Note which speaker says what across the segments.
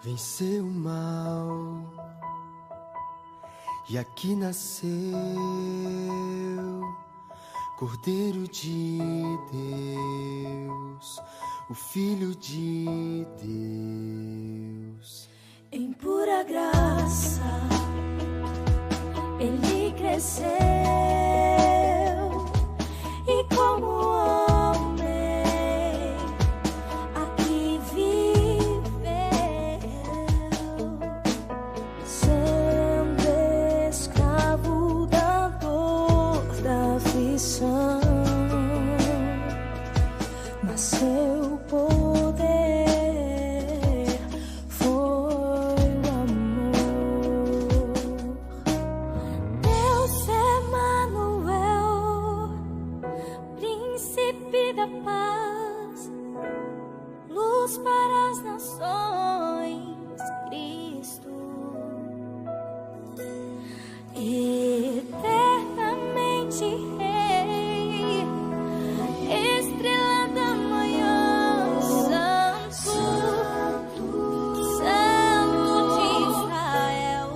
Speaker 1: venceu o mal e aqui nasceu Cordeiro de Deus, o Filho de Deus.
Speaker 2: Em pura graça ele cresceu e como homem aqui viveu, sendo escravo da dor, da aflição, mas seu poder foi o amor. Deus Emanuel, príncipe da paz, luz para as nações, Cristo, eternamente Rei, estrela da manhã, Santo, Santo de Israel,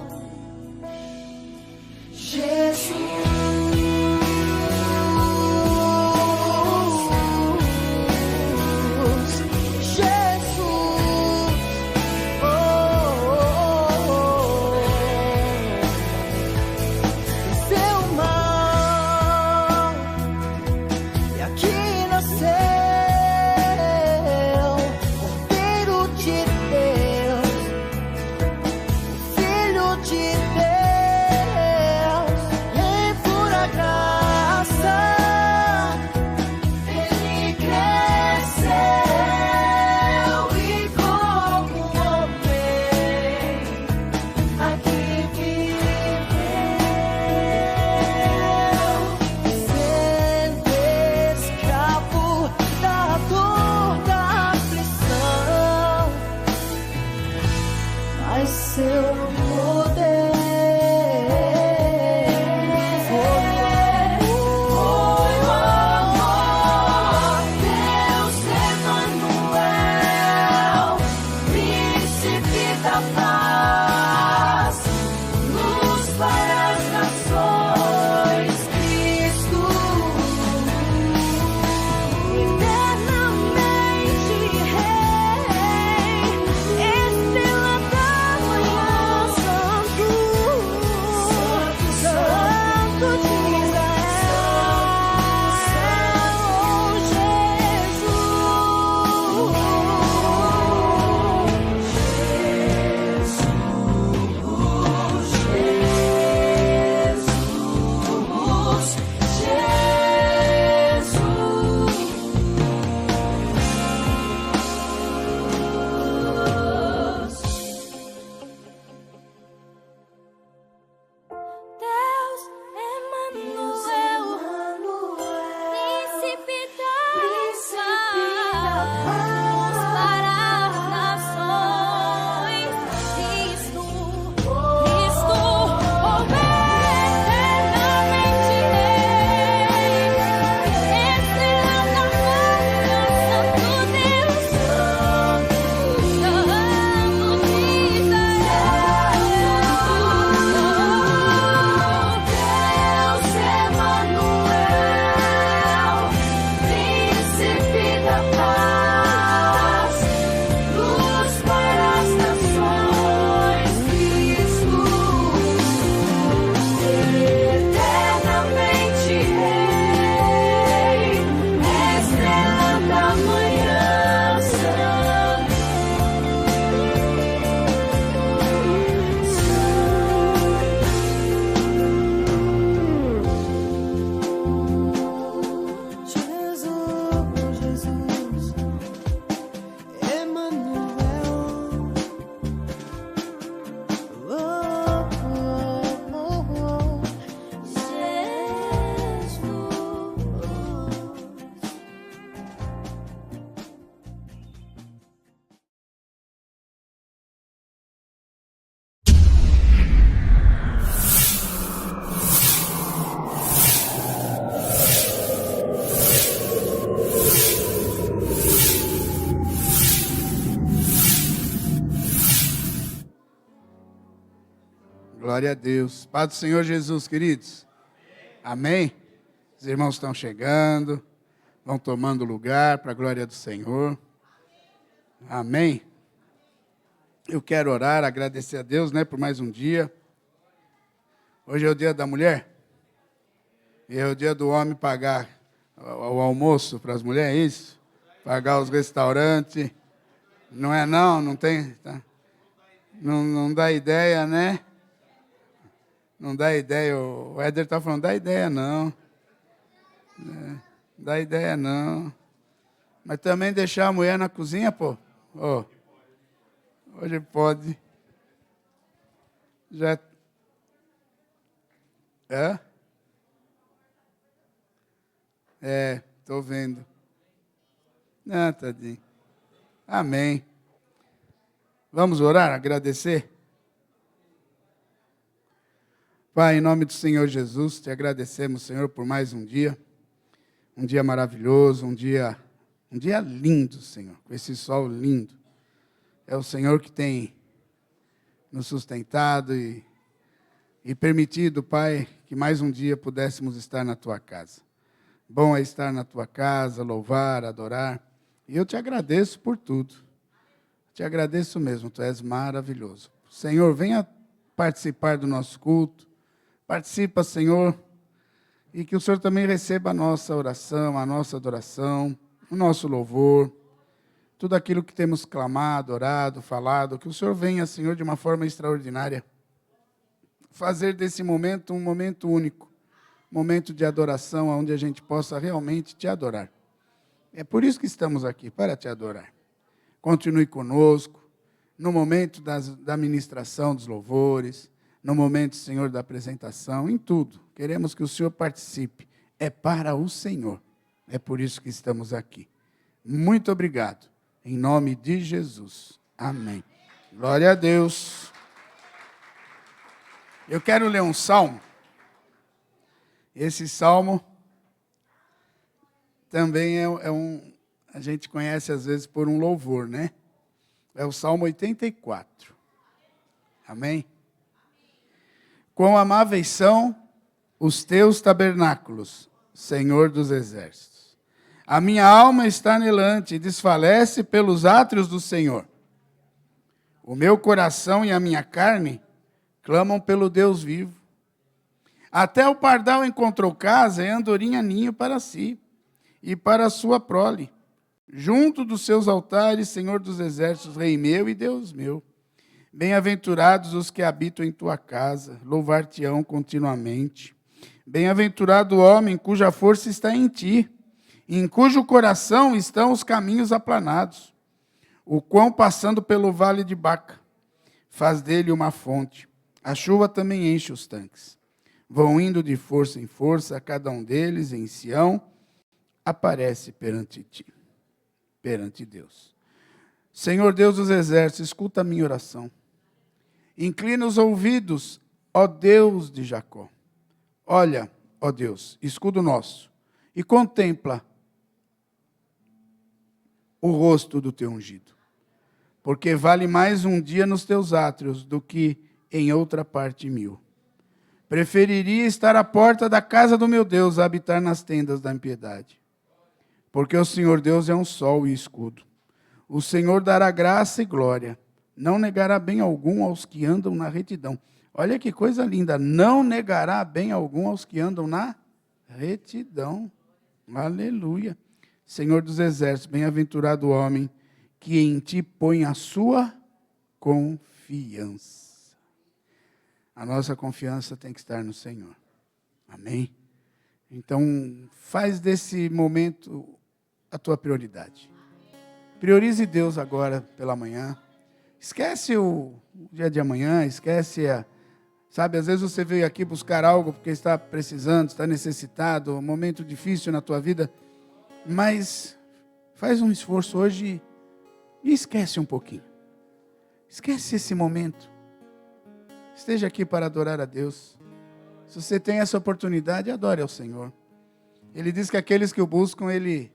Speaker 2: Jesus. Seu poder foi o amor.
Speaker 3: Glória a Deus. Paz do Senhor Jesus, queridos. Amém? Os irmãos estão chegando, vão tomando lugar para a glória do Senhor. Amém? Eu quero orar, agradecer a Deus, por mais um dia. Hoje é o dia da mulher. E é o dia do homem pagar o almoço para as mulheres, é isso? Pagar os restaurantes. Não é não? Não tem? Tá? Não dá ideia, né? Não dá ideia. O Éder está falando, dá ideia não. Dá ideia não. Mas também deixar a mulher na cozinha, pô. Oh. Hoje pode. Já. Estou vendo. Ah, tadinho. Amém. Vamos orar, agradecer? Pai, em nome do Senhor Jesus, te agradecemos, Senhor, por mais um dia maravilhoso, um dia lindo, Senhor, com esse sol lindo. É o Senhor que tem nos sustentado e permitido, Pai, que mais um dia pudéssemos estar na Tua casa. Bom é estar na Tua casa, louvar, adorar. E eu te agradeço por tudo. Te agradeço mesmo, Tu és maravilhoso. Senhor, venha participar do nosso culto. Participa, Senhor, e que o Senhor também receba a nossa oração, a nossa adoração, o nosso louvor, tudo aquilo que temos clamado, orado, falado, que o Senhor venha, Senhor, de uma forma extraordinária, fazer desse momento um momento único, momento de adoração, onde a gente possa realmente te adorar. É por isso que estamos aqui, para te adorar. Continue conosco, no momento da ministração dos louvores, no momento, Senhor, da apresentação, em tudo. Queremos que o Senhor participe. É para o Senhor. É por isso que estamos aqui. Muito obrigado. Em nome de Jesus. Amém. Glória a Deus. Eu quero ler um salmo. Esse salmo também a gente conhece às vezes por um louvor, né? É o Salmo 84. Amém? Quão amáveis são os teus tabernáculos, Senhor dos exércitos. A minha alma está anelante e desfalece pelos átrios do Senhor. O meu coração e a minha carne clamam pelo Deus vivo. Até o pardal encontrou casa e a andorinha ninho para si e para a sua prole. Junto dos seus altares, Senhor dos exércitos, Rei meu e Deus meu. Bem-aventurados os que habitam em tua casa, louvar-te-ão continuamente. Bem-aventurado o homem cuja força está em ti, em cujo coração estão os caminhos aplanados. O quão passando pelo vale de Baca, faz dele uma fonte. A chuva também enche os tanques. Vão indo de força em força, cada um deles em Sião, aparece perante ti, perante Deus. Senhor Deus dos exércitos, escuta a minha oração. Inclina os ouvidos, ó Deus de Jacó. Olha, ó Deus, escudo nosso, e contempla o rosto do teu ungido. Porque vale mais um dia nos teus átrios do que em outra parte 1000. Preferiria estar à porta da casa do meu Deus a habitar nas tendas da impiedade. Porque o Senhor Deus é um sol e escudo. O Senhor dará graça e glória. Não negará bem algum aos que andam na retidão. Olha que coisa linda. Não negará bem algum aos que andam na retidão. Aleluia. Senhor dos exércitos, bem-aventurado o homem que em ti põe a sua confiança. A nossa confiança tem que estar no Senhor. Amém? Então, faz desse momento a tua prioridade. Priorize Deus agora pela manhã. Esquece o dia de amanhã, esquece sabe, às vezes você veio aqui buscar algo porque está precisando, está necessitado, um momento difícil na tua vida, mas faz um esforço hoje e esquece um pouquinho. Esquece esse momento. Esteja aqui para adorar a Deus. Se você tem essa oportunidade, adore ao Senhor. Ele diz que aqueles que o buscam, Ele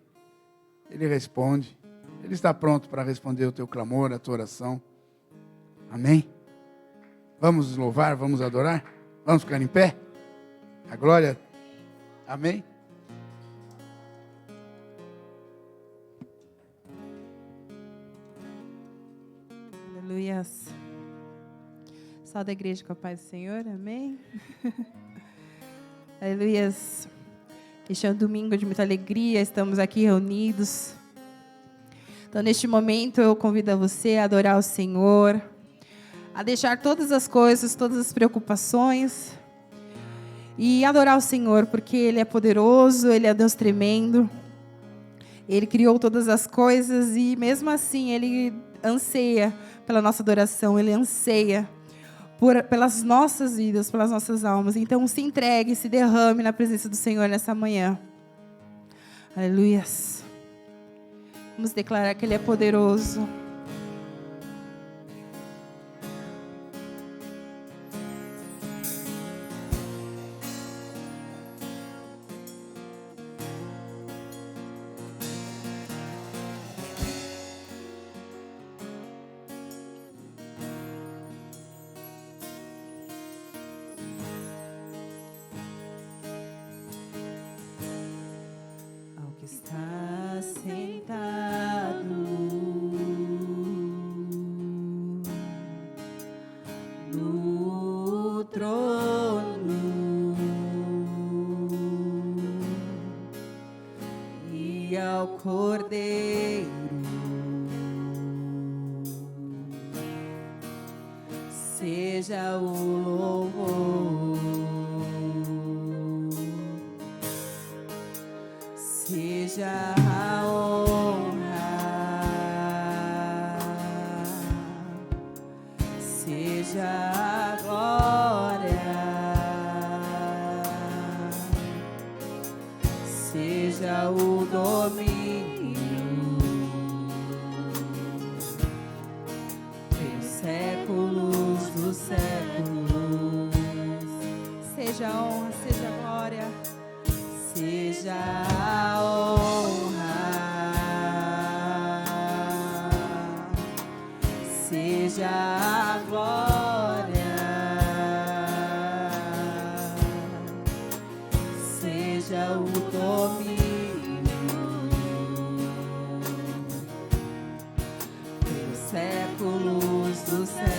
Speaker 3: responde. Ele está pronto para responder o teu clamor, a tua oração. Amém? Vamos louvar, vamos adorar? Vamos ficar em pé? A glória. Amém?
Speaker 4: Aleluias. Só da igreja com a paz do Senhor, amém? Aleluias. Este é um domingo de muita alegria, estamos aqui reunidos. Então, neste momento, eu convido a você a adorar o Senhor, a deixar todas as coisas, todas as preocupações e adorar o Senhor, porque Ele é poderoso, Ele é Deus tremendo. Ele criou todas as coisas e mesmo assim Ele anseia pela nossa adoração, Ele anseia pelas nossas vidas, pelas nossas almas. Então se entregue, se derrame na presença do Senhor nessa manhã. Aleluias. Vamos declarar que Ele é poderoso. Está sentado no trono e ao Cordeiro seja o louvor. Seja a honra, seja a glória, seja o domínio, pelos séculos dos séculos. Seja a honra, seja a glória, seja a honra, seja a glória, seja o domínio, pelos séculos dos séculos.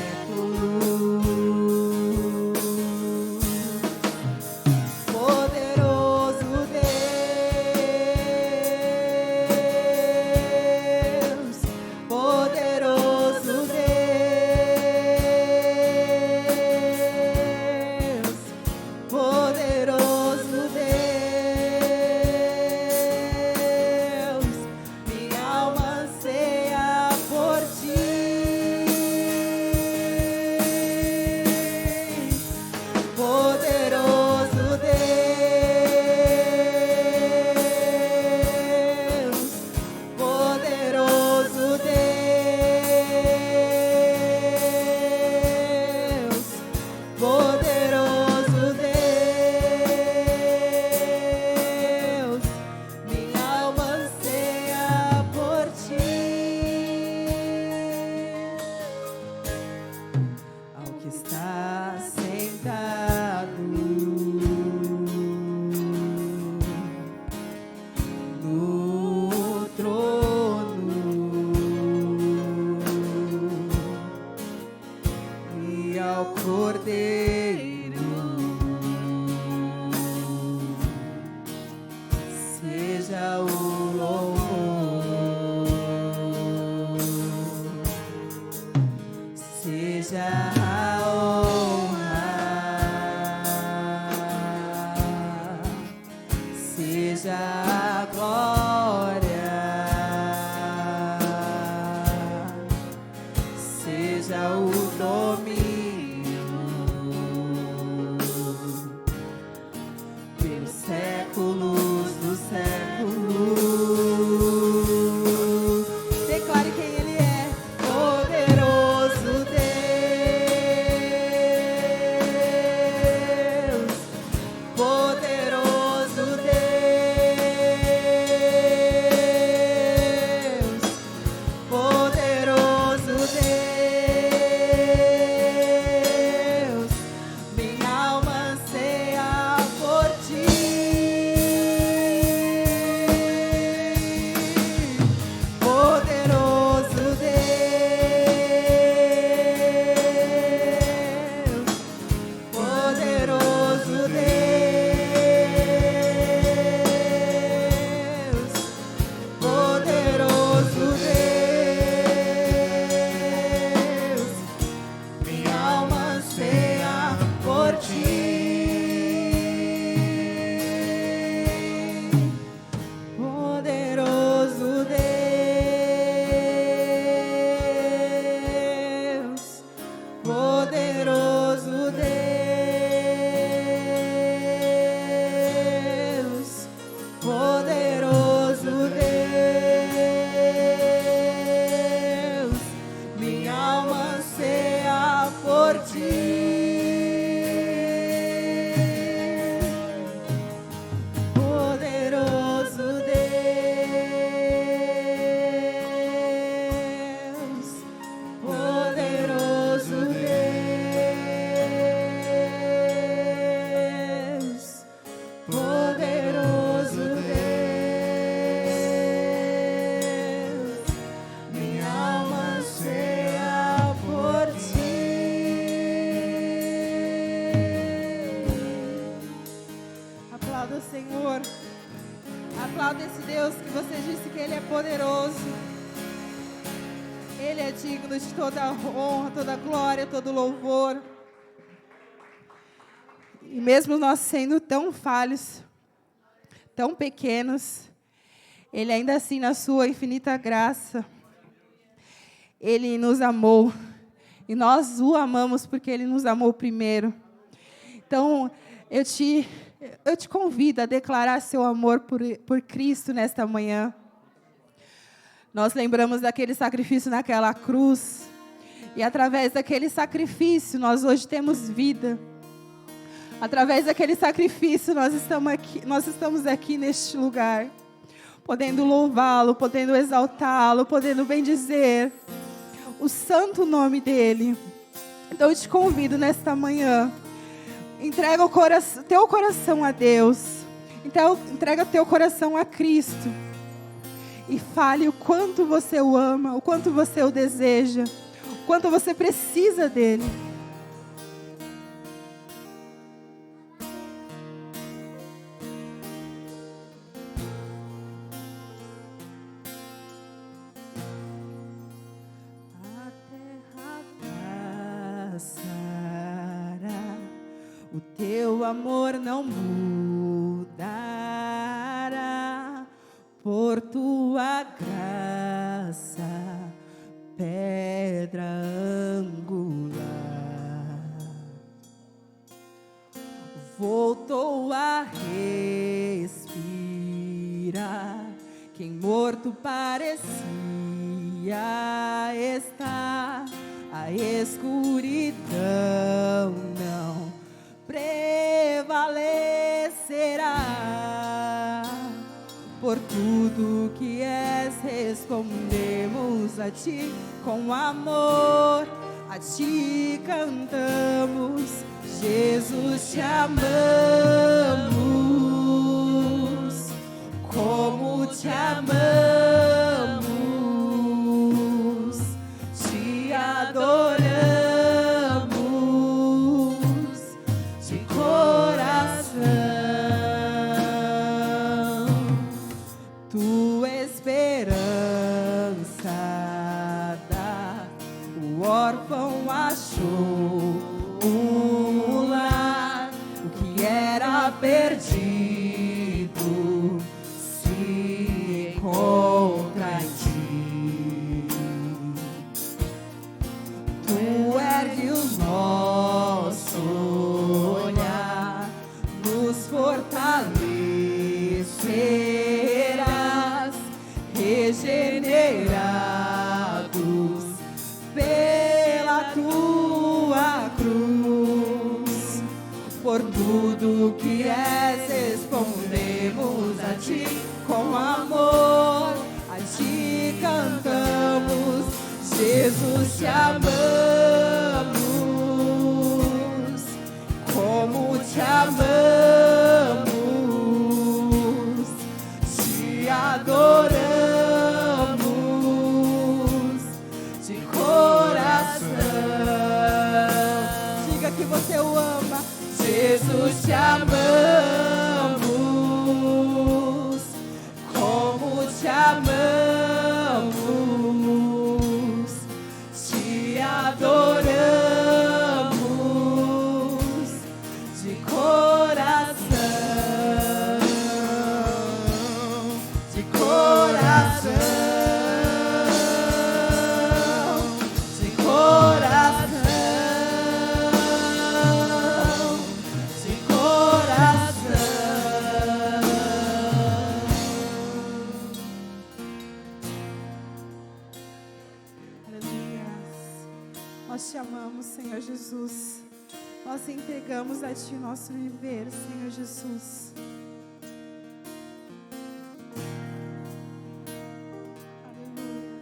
Speaker 4: Senhor. Aplauda esse Deus que você disse que Ele é poderoso. Ele é digno de toda honra, toda glória, todo louvor. E mesmo nós sendo tão falhos, tão pequenos, Ele ainda assim, na sua infinita graça, Ele nos amou. E nós o amamos porque Ele nos amou primeiro. Então, eu te convido a declarar seu amor por Cristo nesta manhã. Nós lembramos daquele sacrifício naquela cruz. E através daquele sacrifício, nós hoje temos vida. Através daquele sacrifício, nós estamos aqui neste lugar, podendo louvá-lo, podendo exaltá-lo, podendo bendizer o santo nome dEle. Então, eu te convido nesta manhã, entrega teu coração a Deus, então, entrega teu coração a Cristo, e fale o quanto você o ama, o quanto você o deseja, o quanto você precisa dEle. O teu amor não mudará, por tua graça, pedra angular. Voltou a respirar, quem morto parecia estar, a escuridão não prevalecerá. Por tudo que és, respondemos a ti com amor, a ti cantamos, Jesus, te amamos, como te amamos, te adoramos. Órfão achou um lar, o que era perdido se encontra em ti. Tu ergue o nosso olhar, nos fortalecerás, regenerados pela tua cruz. Por tudo que és, respondemos a ti com amor, a ti cantamos, Jesus, te amamos, como te amamos, te adoramos de coração. Diga que você o ama. Jesus, te amamos, como te amamos, te adoramos de coração, de coração, de coração. Nós te amamos, Senhor Jesus. Nós entregamos a Ti o nosso viver, Senhor Jesus. Aleluia.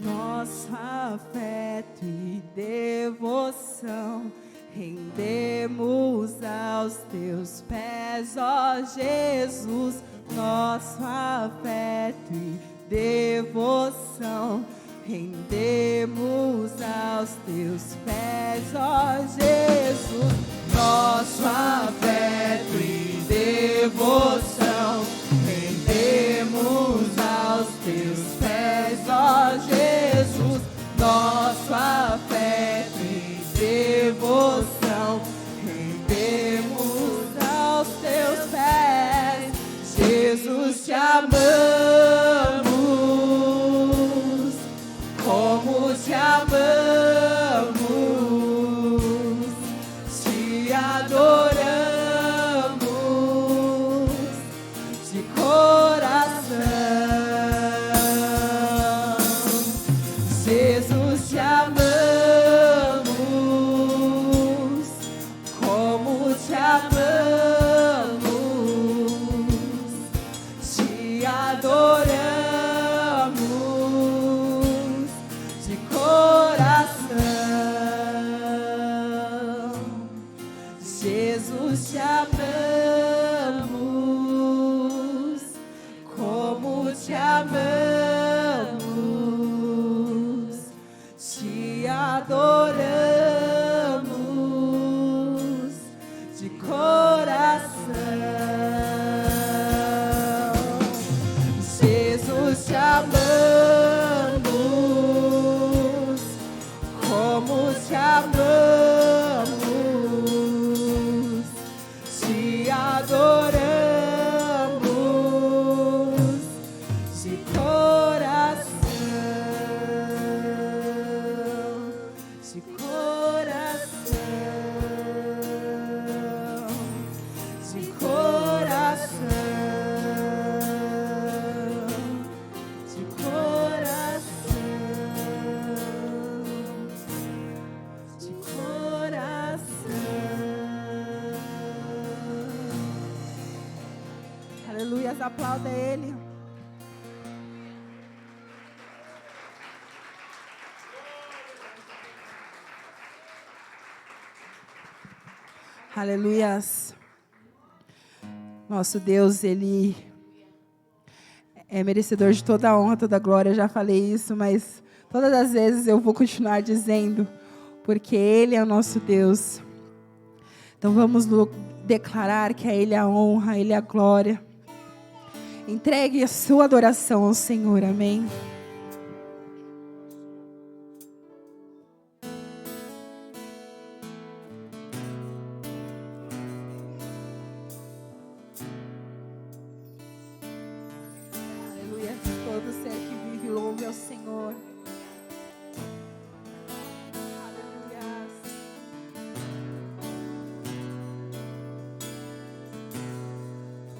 Speaker 4: Nosso afeto e devoção rendemos aos Teus pés, ó Jesus. Nosso afeto e devoção rendemos aos teus pés, ó Jesus, nosso afeto e devoção. Rendemos aos teus pés, ó Jesus, nosso afeto e devoção. Rendemos aos teus pés, Jesus, te amamos, como te amamos, te adoramos de coração. Jesus, te amamos, como te amamos, te adoramos de coração. Jesus, te amamos, como te amamos, te adoramos de coração. Jesus, te amamos, como te amamos, te adoramos de coração, de coração, de coração, de coração, de coração. Aleluia, aplauda Ele. Aleluias. Nosso Deus, Ele é merecedor de toda a honra, toda a glória. Eu já falei isso, mas todas as vezes eu vou continuar dizendo, porque Ele é o nosso Deus. Então vamos declarar que a Ele a honra, a Ele a glória. Entregue a sua adoração ao Senhor, amém. Aleluia, todo ser que vive louve ao Senhor. Aleluia.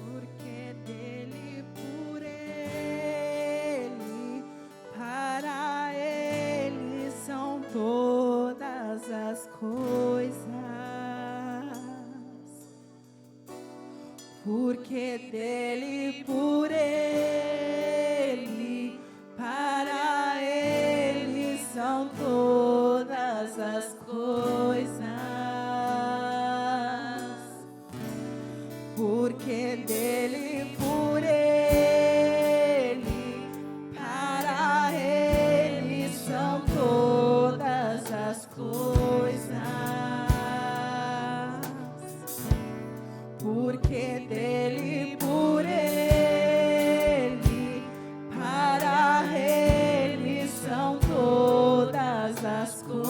Speaker 4: Porque dele, por ele, para ele são todas as coisas. Porque dele, por ele, para ele são todas as coisas. Porque dele, por ele, para ele são todas as coisas. Porque dele, por ele, para ele são todas as coisas.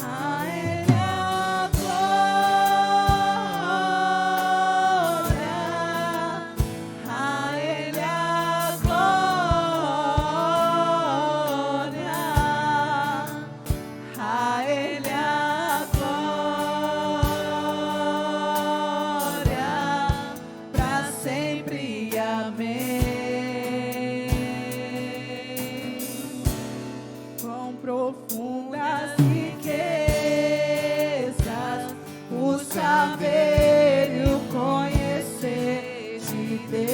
Speaker 4: A ele a glória, a ele a glória, a ele a glória, para sempre, amém. Quão profundas riquezas o saber e o conhecer de Deus.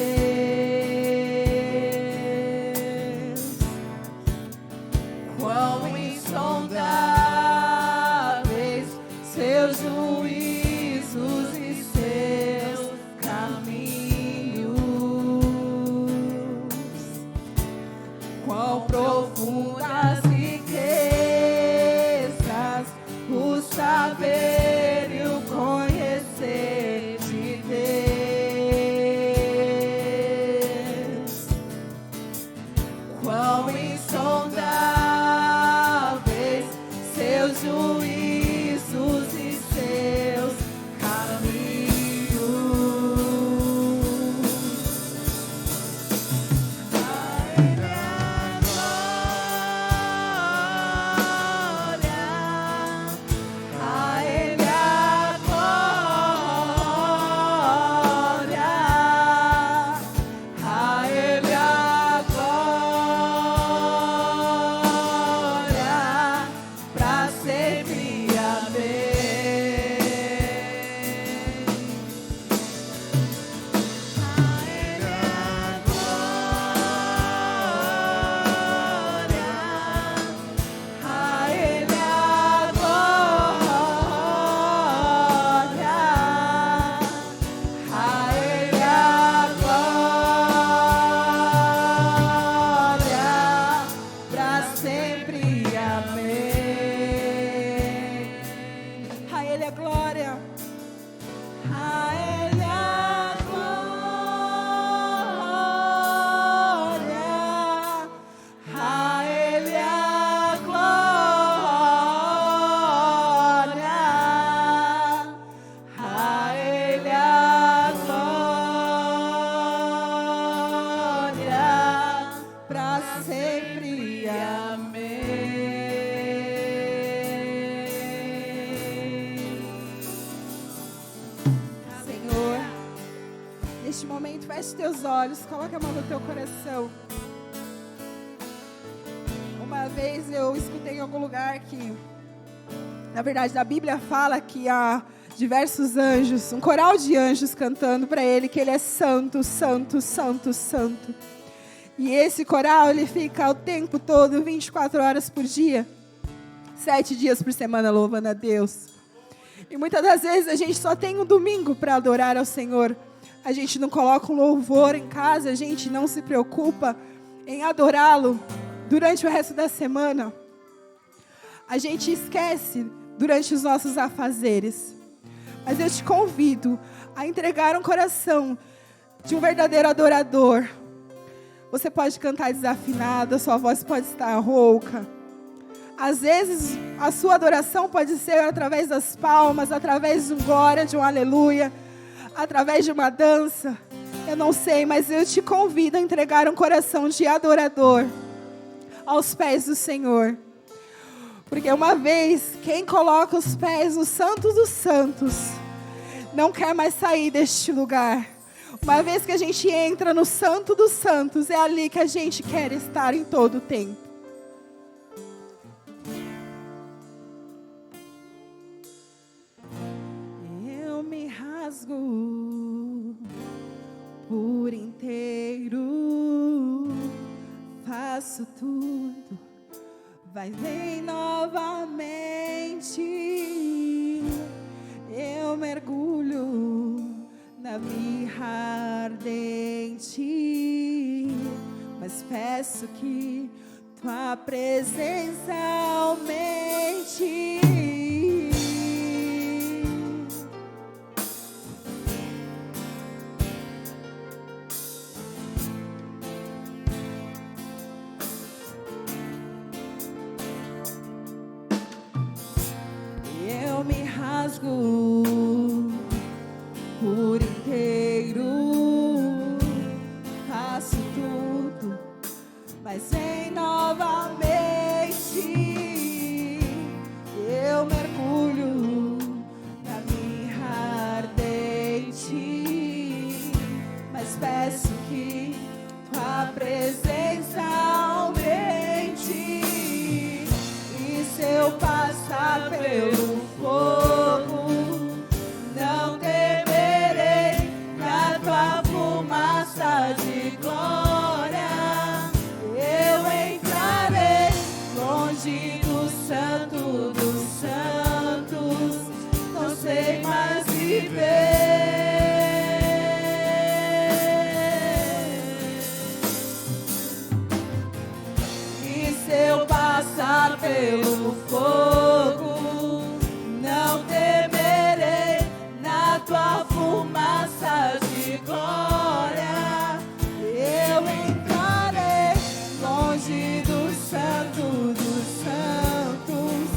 Speaker 4: Quão insondáveis seus juízos e seus caminhos. Quão profundas riquezas o saber e o conhecer de Deus. Quão insondáveis seus juízos e seus caminhos. A Ele a glória, a Ele a glória, pra sempre, amém. A Ele a glória, a Ele a glória, a Ele a glória, pra sempre, amém. A Ele a glória, a Ele a glória, a Ele a glória, a Ele a glória, pra sempre, amém. Senhor, neste momento, feche teus olhos, coloque a mão no teu coração. Uma vez eu escutei em algum lugar que, na verdade, a Bíblia fala que há diversos anjos, um coral de anjos cantando para Ele que Ele é santo, santo, santo, santo. E esse coral, ele fica o tempo todo, 24 horas por dia, 7 dias por semana, louvando a Deus. E muitas das vezes a gente só tem um domingo para adorar ao Senhor. A gente não coloca um louvor em casa, a gente não se preocupa em adorá-lo durante o resto da semana. A gente esquece durante os nossos afazeres. Mas eu te convido a entregar um coração de um verdadeiro adorador. Você pode cantar desafinado, a sua voz pode estar rouca. Às vezes, a sua adoração pode ser através das palmas, através de um glória, de um aleluia, através de uma dança. Eu não sei, mas eu te convido a entregar um coração de adorador aos pés do Senhor. Porque uma vez, quem coloca os pés no Santo dos Santos, não quer mais sair deste lugar. Uma vez que a gente entra no Santo dos Santos, é ali que a gente quer estar em todo o tempo. Eu me rasgo por inteiro, faço tudo, vai vem novamente. Eu mergulho na mirra ardente, mas peço que tua presença aumente. Eu me rasgo por inteiro, faço tudo, mas vem novamente. Eu mergulho na mirra ardente, mas peço que tua presença aumente. E se eu passar pelo fogo, não temerei, na tua fumaça de glória eu entrarei longe passar pelo fogo, não temerei na tua fumaça de glória. Eu entrarei longe do santo dos santos,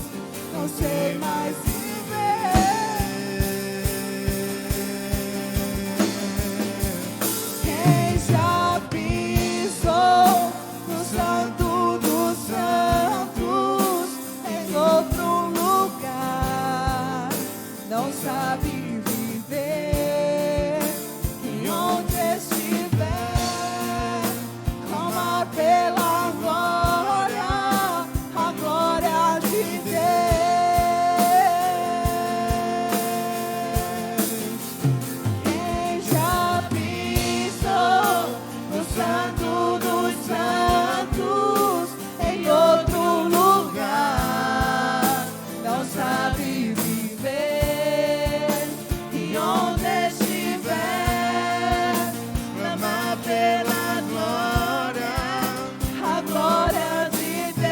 Speaker 4: não sei mais quem já pisou no santo dos santos, em outro lugar, não sabe viver. E onde estiver, clamar pela glória, a glória de Deus. Quem já pisou no santo dos santos, em outro lugar, não sabe viver. E onde estiver, clama pela glória, a glória de Deus.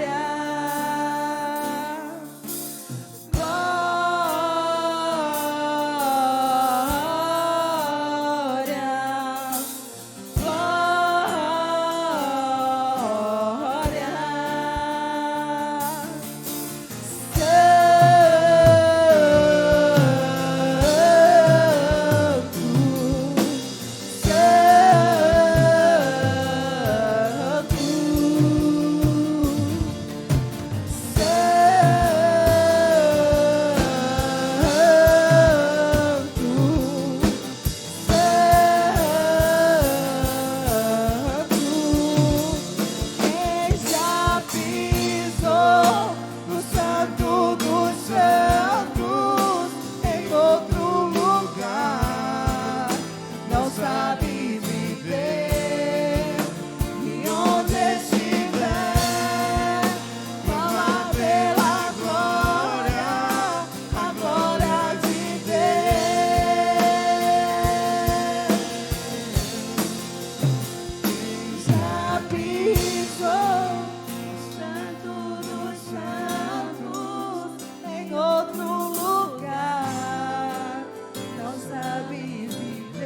Speaker 4: Quem já pisou no santo dos santos, em outro lugar, não sabe viver. E onde estiver, clama pela glória, a glória de Deus. Já pisou no santo dos santos, em outro lugar, não sabe viver.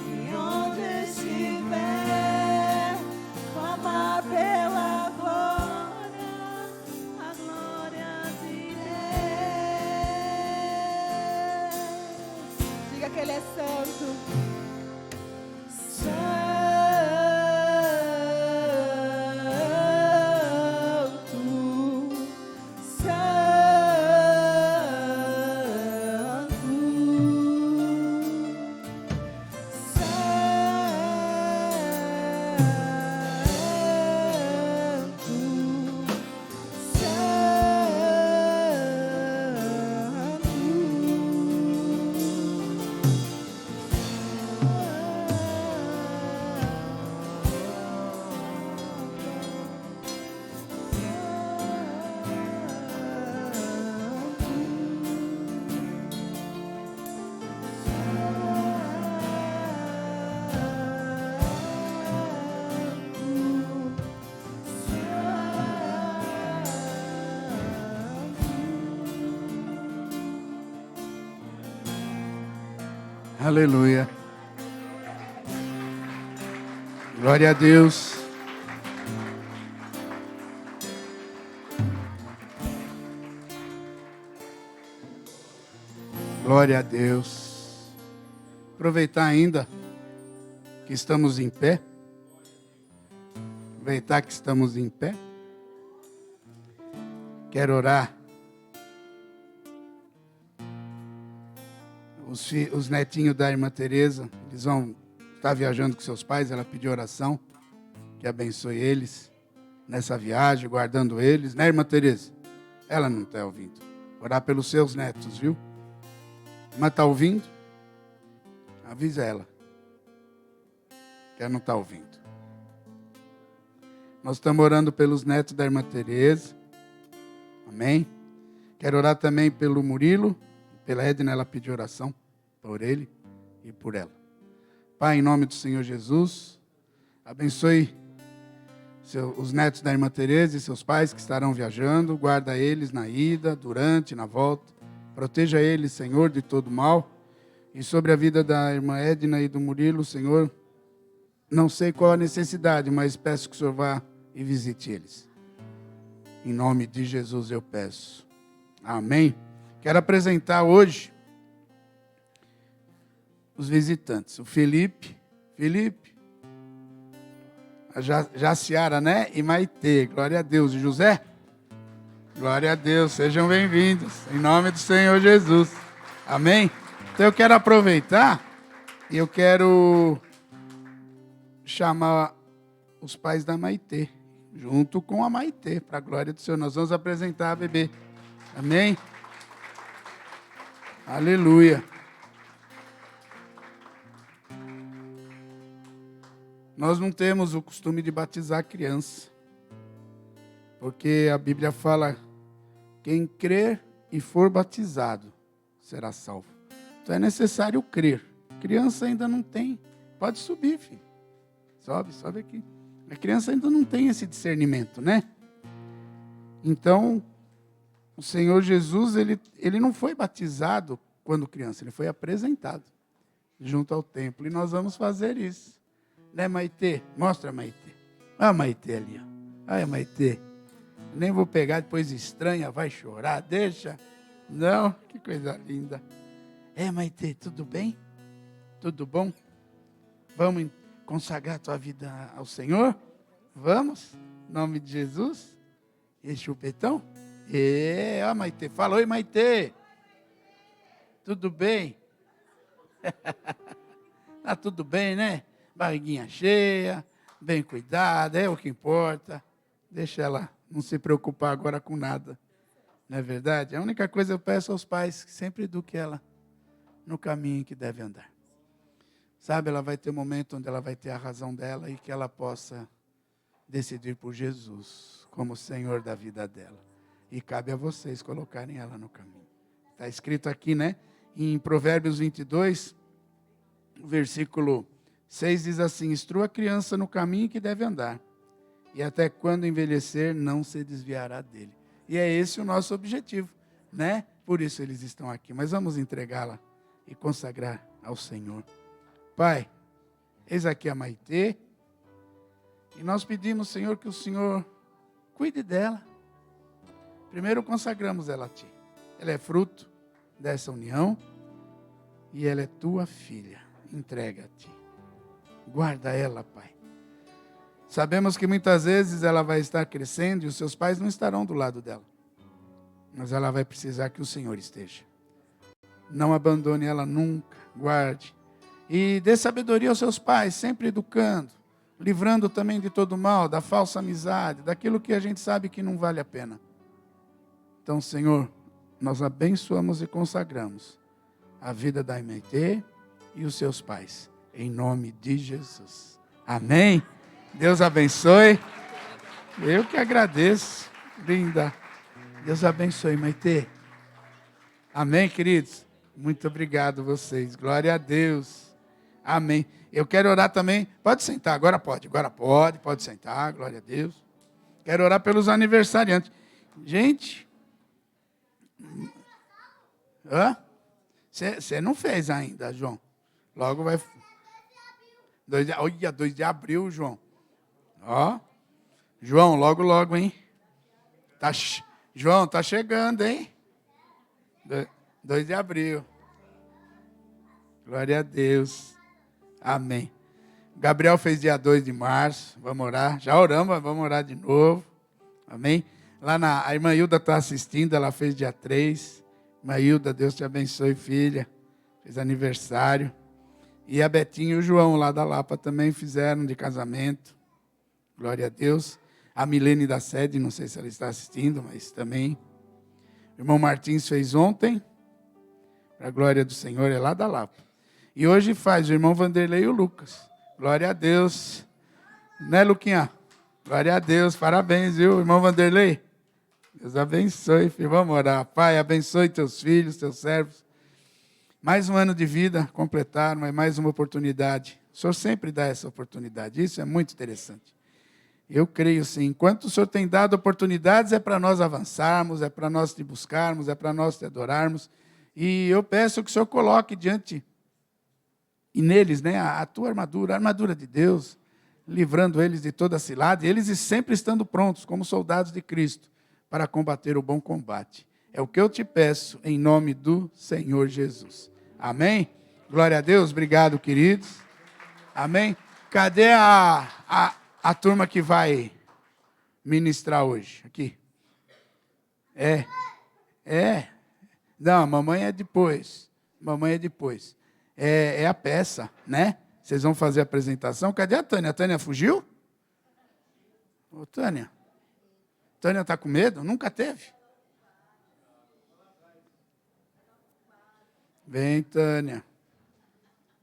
Speaker 4: E onde estiver, clamar pela glória, a glória de Deus. Diga que Ele é santo.
Speaker 3: Aleluia. Glória a Deus. Glória a Deus. Aproveitar ainda que estamos em pé. Aproveitar que estamos em pé. Quero orar. Os netinhos da irmã Tereza, eles vão estar viajando com seus pais. Ela pediu oração, que abençoe eles nessa viagem, guardando eles, né, irmã Tereza? Ela não está ouvindo. Orar pelos seus netos, viu? Mas está ouvindo? Avisa ela, que ela não está ouvindo. Nós estamos orando pelos netos da irmã Tereza. Amém? Quero orar também pelo Murilo, pela Edna, ela pediu oração por ele e por ela. Pai, em nome do Senhor Jesus, abençoe os netos da irmã Tereza e seus pais que estarão viajando. Guarda eles na ida, durante, na volta. Proteja eles, Senhor, de todo mal. E sobre a vida da irmã Edna e do Murilo, Senhor, não sei qual a necessidade, mas peço que o Senhor vá e visite eles. Em nome de Jesus eu peço. Amém. Quero apresentar hoje os visitantes. O Felipe, a Jaciara, né? E Maitê. Glória a Deus. E José? Glória a Deus. Sejam bem-vindos. Em nome do Senhor Jesus. Amém. Então eu quero aproveitar e eu quero chamar os pais da Maitê, junto com a Maitê, para a glória do Senhor. Nós vamos apresentar a bebê. Amém? Aleluia. Nós não temos o costume de batizar criança, porque a Bíblia fala, quem crer e for batizado será salvo. Então é necessário crer. Criança ainda não tem. Pode subir, filho. Sobe aqui. A criança ainda não tem esse discernimento, né? Então, o Senhor Jesus, ele não foi batizado quando criança, ele foi apresentado junto ao templo. E nós vamos fazer isso. Né, Maitê? Mostra, Maitê. Olha a Maitê ali. Olha a Maitê. Nem vou pegar, depois estranha, vai chorar, deixa. Não, que coisa linda. Maitê, tudo bem? Tudo bom? Vamos consagrar a tua vida ao Senhor? Vamos? Em nome de Jesus? E chupetão? Ó, Maitê. Fala, oi, Maitê. Tudo bem? Tá tudo bem, né? Barriguinha cheia, bem cuidada, é o que importa. Deixa ela não se preocupar agora com nada. Não é verdade? A única coisa que eu peço aos pais, que sempre eduque ela no caminho que deve andar. Sabe, ela vai ter um momento onde ela vai ter a razão dela e que ela possa decidir por Jesus como Senhor da vida dela. E cabe a vocês colocarem ela no caminho. Está escrito aqui, né? Em Provérbios 22, versículo 6 diz assim, instrua a criança no caminho que deve andar, e até quando envelhecer não se desviará dele. E é esse o nosso objetivo, né? Por isso eles estão aqui. Mas vamos entregá-la e consagrar ao Senhor. Pai, eis aqui a Maitê, e nós pedimos, Senhor, que o Senhor cuide dela. Primeiro consagramos ela a Ti. Ela é fruto dessa união, e ela é Tua filha. Entrega a Ti. Guarda ela, Pai. Sabemos que muitas vezes ela vai estar crescendo e os seus pais não estarão do lado dela. Mas ela vai precisar que o Senhor esteja. Não abandone ela nunca. Guarde. E dê sabedoria aos seus pais, sempre educando, livrando também de todo mal, da falsa amizade, daquilo que a gente sabe que não vale a pena. Então, Senhor, nós abençoamos e consagramos a vida da Maitê e os seus pais, em nome de Jesus. Amém? Deus abençoe. Eu que agradeço, linda. Deus abençoe, Maitê. Amém, queridos? Muito obrigado vocês. Glória a Deus. Amém. Eu quero orar também. Pode sentar, agora pode sentar, glória a Deus. Quero orar pelos aniversariantes. Gente, você não fez ainda, João. Logo vai. 2 de abril, João. Ó. João, logo, hein? João, tá chegando, hein? 2 de abril. Glória a Deus. Amém. Gabriel fez dia 2 de março. Vamos orar. Já oramos, mas vamos orar de novo. Amém. A irmã Hilda está assistindo, ela fez dia 3. Irmã Hilda, Deus te abençoe, filha. Fez aniversário. E a Betinha e o João, lá da Lapa, também fizeram de casamento. Glória a Deus. A Milene da sede, não sei se ela está assistindo, mas também. O irmão Martins fez ontem. Para a glória do Senhor, é lá da Lapa. E hoje faz o irmão Vanderlei e o Lucas. Glória a Deus. Né, Luquinha? Glória a Deus, parabéns, viu, irmão Vanderlei? Deus abençoe, filho. Vamos orar. Pai, abençoe teus filhos, teus servos. Mais um ano de vida completaram, é mais uma oportunidade. O Senhor sempre dá essa oportunidade, isso é muito interessante. Eu creio sim, enquanto o Senhor tem dado oportunidades, é para nós avançarmos, é para nós te buscarmos, é para nós te adorarmos. E eu peço que o Senhor coloque diante e neles, né, a tua armadura, a armadura de Deus, livrando eles de toda cilada, e eles sempre estando prontos, como soldados de Cristo, para combater o bom combate. É o que eu te peço, em nome do Senhor Jesus. Amém? Glória a Deus, obrigado, queridos. Amém? Cadê a turma que vai ministrar hoje? Aqui. Não, mamãe é depois. Mamãe é depois. É a peça, né? Vocês vão fazer a apresentação. Cadê a Tânia? A Tânia fugiu? Ô, Tânia. Tânia está com medo? Nunca teve. Vem, Tânia.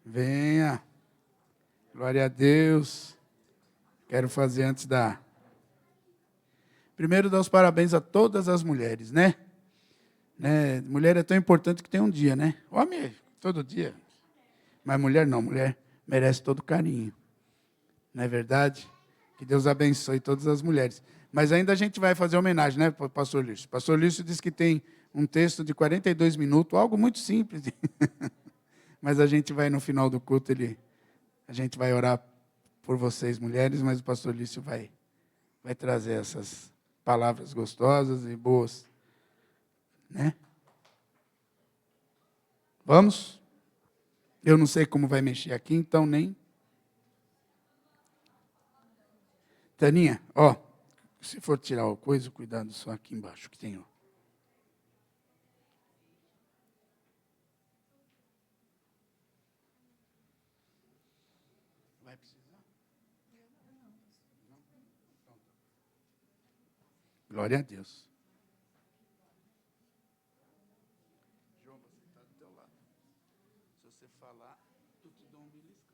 Speaker 3: Venha. Glória a Deus. Quero fazer antes da... Primeiro, dar os parabéns a todas as mulheres, né? Mulher é tão importante que tem um dia, né? Homem, todo dia. Mas mulher não, mulher merece todo carinho. Não é verdade? Que Deus abençoe todas as mulheres. Mas ainda a gente vai fazer homenagem, né, pastor Lício? Pastor Lício disse que tem um texto de 42 minutos, algo muito simples. Mas a gente vai, no final do culto, a gente vai orar por vocês, mulheres, mas o pastor Lício vai trazer essas palavras gostosas e boas. Né? Vamos? Eu não sei como vai mexer aqui, então nem... Taninha, ó, se for tirar o coisa, cuidado só aqui embaixo que tem, ó. Vai precisar? Glória a Deus. João, você está do teu lado. Se você falar, eu te dou um beliscão.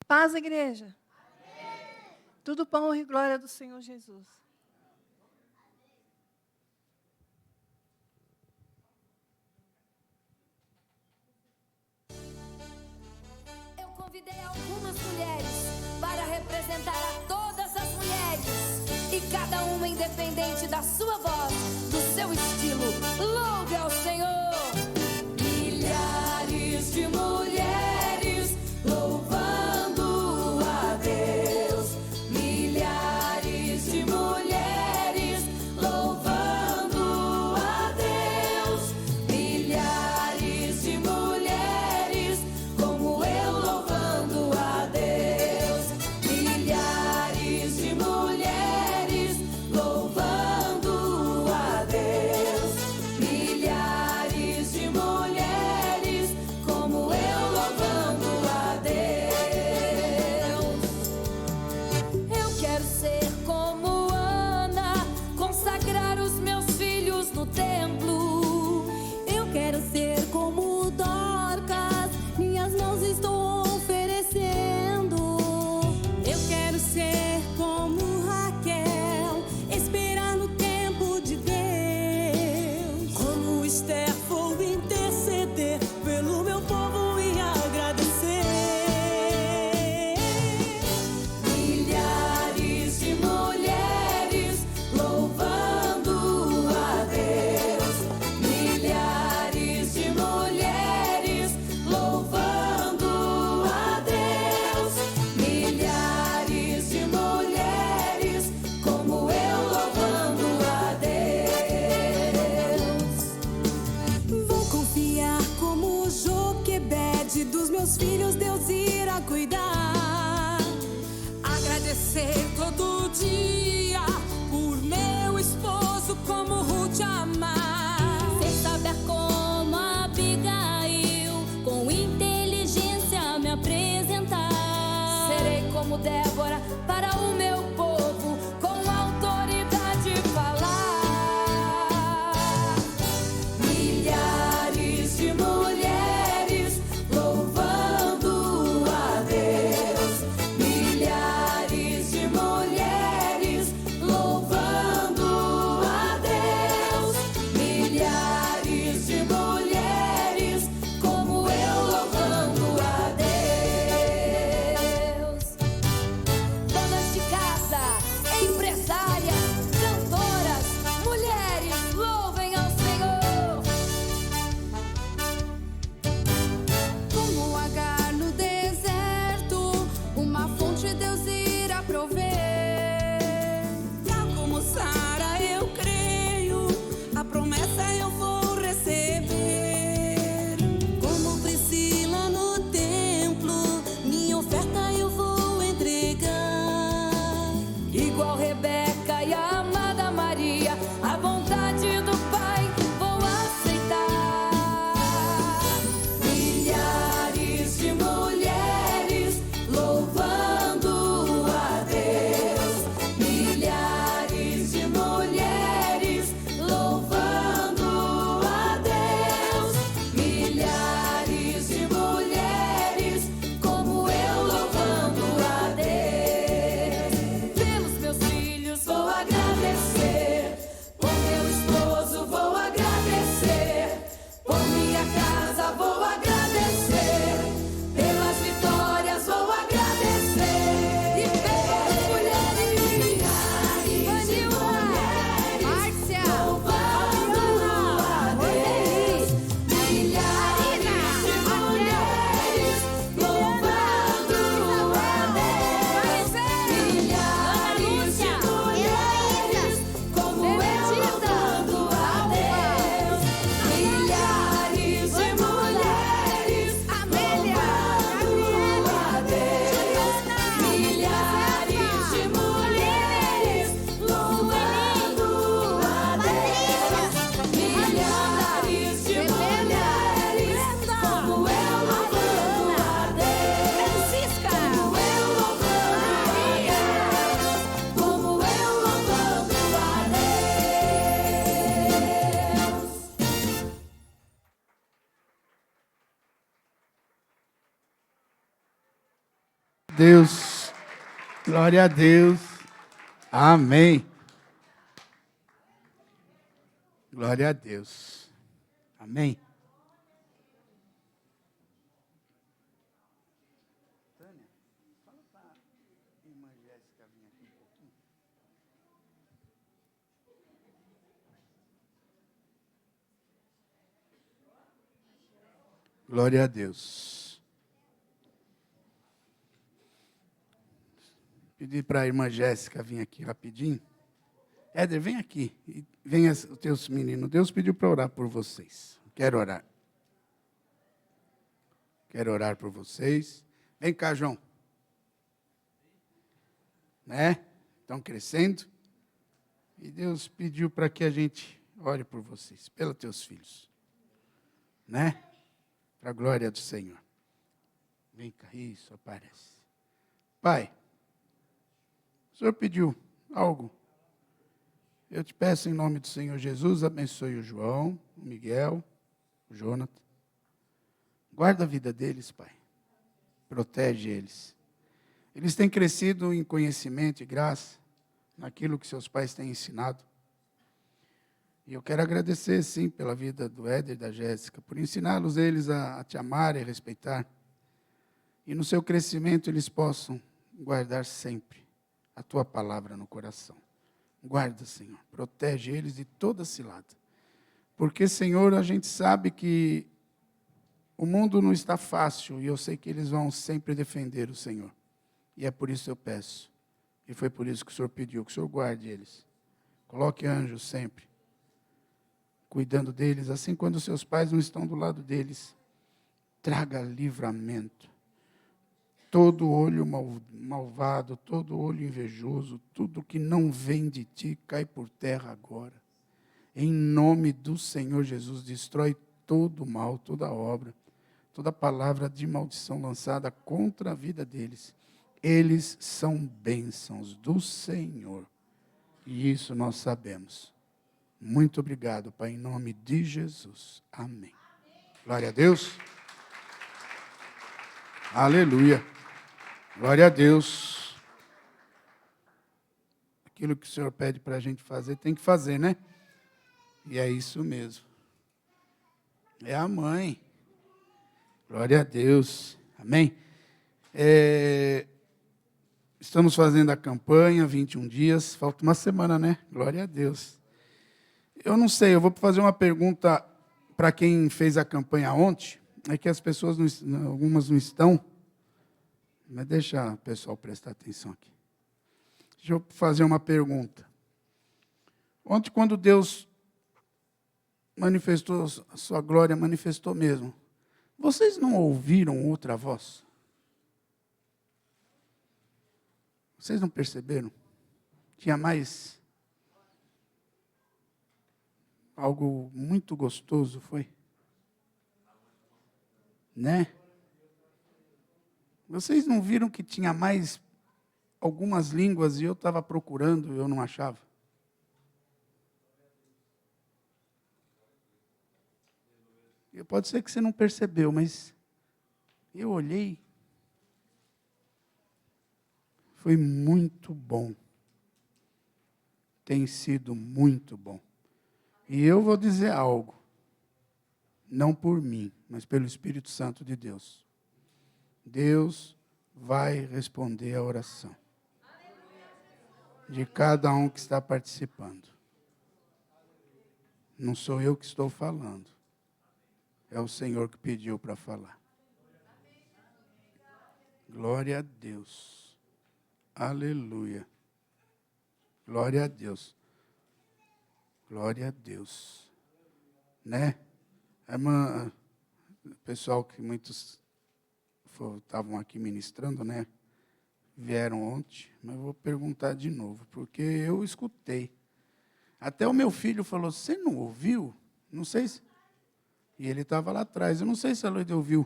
Speaker 5: Paz, igreja. Amém. Tudo para honra e glória do Senhor Jesus.
Speaker 2: Eu convidei algumas mulheres para representar a todas as mulheres. E cada uma independente da sua voz, do seu estilo. Louve ao Senhor. Milhares de mulheres louvando a Deus. Milhares de mulheres louvando a Deus. Milhares de mulheres como eu louvando a Deus. Milhares de mulheres louvando a como Débora, para o meu povo, com autoridade falar. Milhares de mulheres louvando a Deus. Milhares de mulheres louvando a Deus. Milhares de mulheres como eu louvando a Deus. Donas de casa, empresárias, cantoras, mulheres, louvem ao Senhor. Como Agar no deserto, uma fonte Deus irá prover.
Speaker 6: Tal como Sara, eu creio, a promessa eu vou receber. Como Priscila no templo, minha oferta eu vou entregar.
Speaker 2: Igual Rebeca e a amada Maria, a vontade do Pai vou aceitar. Milhares de mulheres louvando a Deus. Milhares de mulheres louvando a Deus. Milhares de mulheres como eu louvando a Deus. Pelos meus filhos vou agradecer, por meu esposo vou agradecer, por minha casa vou agradecer, pelas vitórias vou agradecer e pelas mulheres. Márcia, louvando a Deus. Milhares de mulheres louvando a Deus. Milhares de mulheres como eu louvando a Deus. Milhares de mulheres louvando a Deus. Milhares de mulheres louvando a Deus. Milhares de mulheres como eu louvando a Deus. Francisca, como eu louvando a Deus. Como eu louvando a Deus.
Speaker 3: Deus, glória a Deus, amém. Glória a Deus, amém. Glória a Deus. Pedir para a irmã Jéssica vir aqui rapidinho. Éder, vem aqui. E venha os teus meninos. Deus pediu para orar por vocês. Quero orar. Quero orar por vocês. Vem cá, João. Né? Estão crescendo. E Deus pediu para que a gente ore por vocês, pelos teus filhos. Né? Para a glória do Senhor. Vem cá, isso aparece. Pai, o Senhor pediu algo. Eu te peço em nome do Senhor Jesus, abençoe o João, o Miguel, o Jonathan. Guarda a vida deles, Pai. Protege eles. Eles têm crescido em conhecimento e graça, naquilo que seus pais têm ensinado. E eu quero agradecer, sim, pela vida do Éder e da Jéssica, por ensiná-los eles a te amar e a respeitar. E no seu crescimento eles possam guardar sempre a tua palavra no coração. Guarda, Senhor, protege eles de toda cilada. Porque, Senhor, a gente sabe que o mundo não está fácil e eu sei que eles vão sempre defender o Senhor. E é por isso que eu peço. E foi por isso que o Senhor pediu, que o Senhor guarde eles. Coloque anjos sempre, cuidando deles, assim quando seus pais não estão do lado deles. Traga livramento. Todo olho malvado, todo olho invejoso, tudo que não vem de ti, cai por terra agora. Em nome do Senhor Jesus, destrói todo o mal, toda obra, toda palavra de maldição lançada contra a vida deles. eles são bênçãos do Senhor. E isso nós sabemos. Muito obrigado, Pai, em nome de Jesus. Amém. Glória a Deus. Aleluia. Glória a Deus. Aquilo que o Senhor pede para a gente fazer, tem que fazer, né? E é isso mesmo. É a mãe. Glória a Deus. Amém? Estamos fazendo a campanha, 21 dias. Falta uma semana, né? Glória a Deus. Eu não sei, eu vou fazer uma pergunta para quem fez a campanha ontem. É que as pessoas, algumas não estão. Mas deixa o pessoal prestar atenção aqui. Deixa eu fazer uma pergunta. Ontem, quando Deus manifestou a sua glória, manifestou mesmo. Vocês não ouviram outra voz? Vocês não perceberam? Tinha mais algo muito gostoso, foi? Né? Vocês não viram que tinha mais algumas línguas e eu estava procurando e eu não achava? Pode ser que você não percebeu, mas eu olhei. Foi muito bom. Tem sido muito bom. E eu vou dizer algo. Não por mim, mas pelo Espírito Santo de Deus. Deus vai responder a oração de cada um que está participando. Não sou eu que estou falando. É o Senhor que pediu para falar. Glória a Deus. Aleluia. Glória a Deus. Glória a Deus. Né? O pessoal que muitos estavam aqui ministrando, né? Vieram ontem, mas eu vou perguntar de novo, porque eu escutei. Até o meu filho falou, você não ouviu? Não sei se... E ele estava lá atrás. Eu não sei se a Loide ouviu.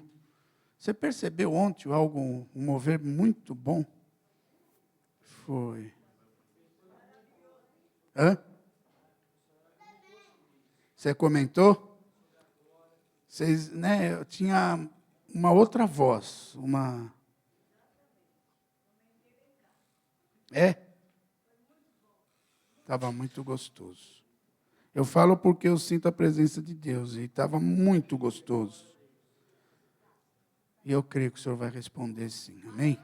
Speaker 3: Você percebeu ontem algo, um mover muito bom? Foi. Hã? Você comentou? Vocês, né? Eu tinha uma outra voz, uma. Estava muito gostoso. Eu falo porque eu sinto a presença de Deus e estava muito gostoso. E eu creio que o Senhor vai responder sim, amém?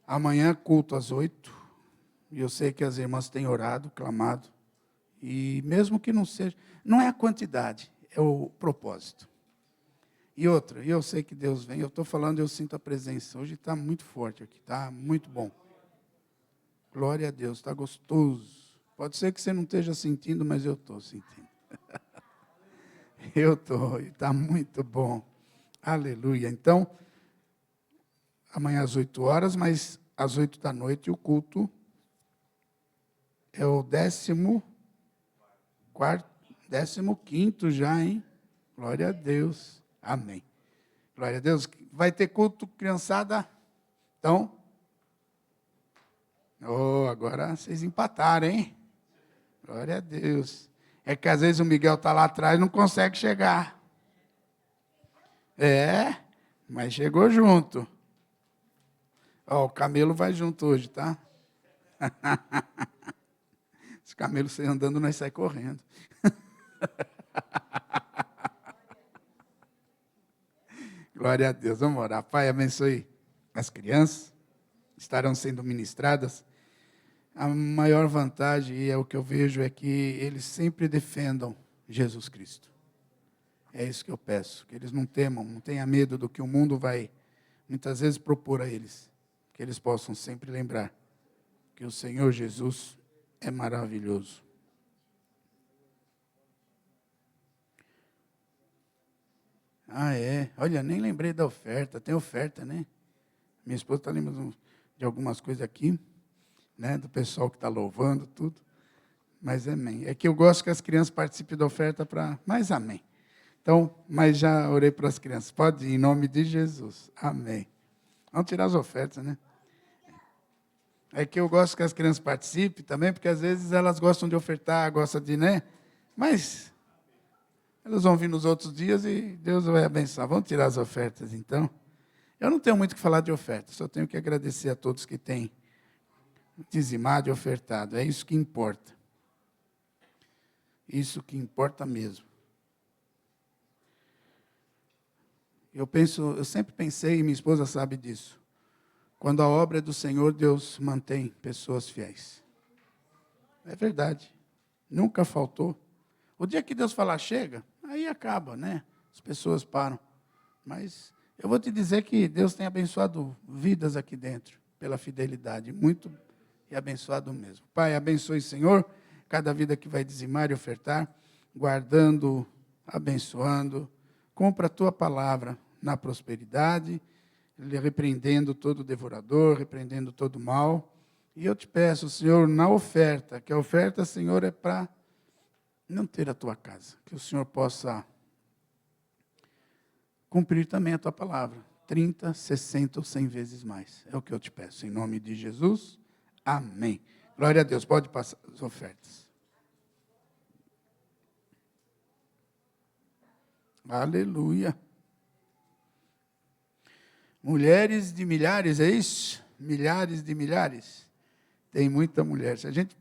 Speaker 3: Amanhã, culto às 8. E eu sei que as irmãs têm orado, clamado. E mesmo que não seja, não é a quantidade, é o propósito. E outra, eu sei que Deus vem, eu estou falando, eu sinto a presença. Hoje está muito forte aqui, está muito bom. Glória a Deus, está gostoso. Pode ser que você não esteja sentindo, mas eu estou sentindo. Eu estou, e está muito bom. Aleluia. Então, amanhã às 8 horas, mas às 8 da noite o culto é o 15º já, hein? Glória a Deus. Amém. Glória a Deus. Vai ter culto, criançada? Então, agora vocês empataram, hein? Glória a Deus. É que às vezes o Miguel está lá atrás e não consegue chegar. Mas chegou junto. O camelo vai junto hoje, tá? Se o camelo sair andando, nós saímos correndo. Glória a Deus. Vamos orar. Pai, abençoe as crianças. Estarão sendo ministradas. A maior vantagem, e é o que eu vejo, é que eles sempre defendam Jesus Cristo. É isso que eu peço, que eles não temam, não tenham medo do que o mundo vai, muitas vezes, propor a eles. Que eles possam sempre lembrar que o Senhor Jesus é maravilhoso. Olha, nem lembrei da oferta. Tem oferta, né? Minha esposa está lembrando de algumas coisas aqui, né? Do pessoal que está louvando, tudo. Mas amém. É que eu gosto que as crianças participem da oferta mas amém. Então, mas já orei para as crianças. Pode ir, em nome de Jesus. Amém. Vamos tirar as ofertas, né? É que eu gosto que as crianças participem também, porque às vezes elas gostam de ofertar, gostam de, né? Mas elas vão vir nos outros dias e Deus vai abençoar. Vamos tirar as ofertas, então. Eu não tenho muito o que falar de oferta, só tenho que agradecer a todos que têm dizimado e ofertado. É isso que importa. Isso que importa mesmo. Eu sempre pensei, e minha esposa sabe disso, quando a obra é do Senhor, Deus mantém pessoas fiéis. É verdade. Nunca faltou. O dia que Deus falar chega, aí acaba, né? As pessoas param. Mas eu vou te dizer que Deus tem abençoado vidas aqui dentro, pela fidelidade. Muito e abençoado mesmo. Pai, abençoe, Senhor, cada vida que vai dizimar e ofertar, guardando, abençoando. Compra a tua palavra na prosperidade, repreendendo todo devorador, repreendendo todo mal. E eu te peço, Senhor, na oferta, que a oferta, Senhor, é para não ter a tua casa. Que o Senhor possa cumprir também a tua palavra. 30, 60 ou 100 vezes mais. É o que eu te peço. Em nome de Jesus. Amém. Glória a Deus. Pode passar as ofertas. Aleluia. Mulheres de milhares, é isso? Milhares de milhares. Tem muita mulher. Se a gente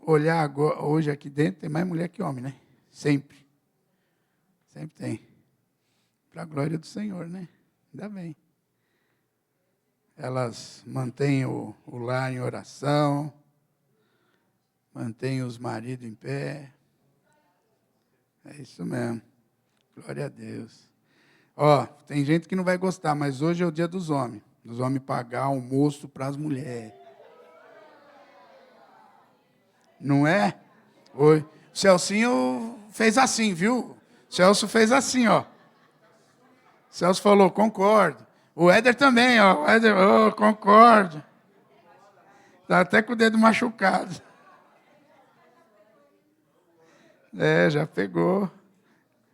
Speaker 3: olhar agora, hoje aqui dentro, tem mais mulher que homem, né? Sempre. Sempre tem. Para a glória do Senhor, né? Ainda bem. Elas mantêm o lar em oração, mantêm os maridos em pé. É isso mesmo. Glória a Deus. Ó, tem gente que não vai gostar, mas hoje é o dia dos homens pagar almoço para as mulheres. Não é? Oi. O Celcinho fez assim, viu? O Celso fez assim, ó. O Celso falou, concordo. O Éder também, ó. O Éder, concordo. Está até com o dedo machucado. Já pegou.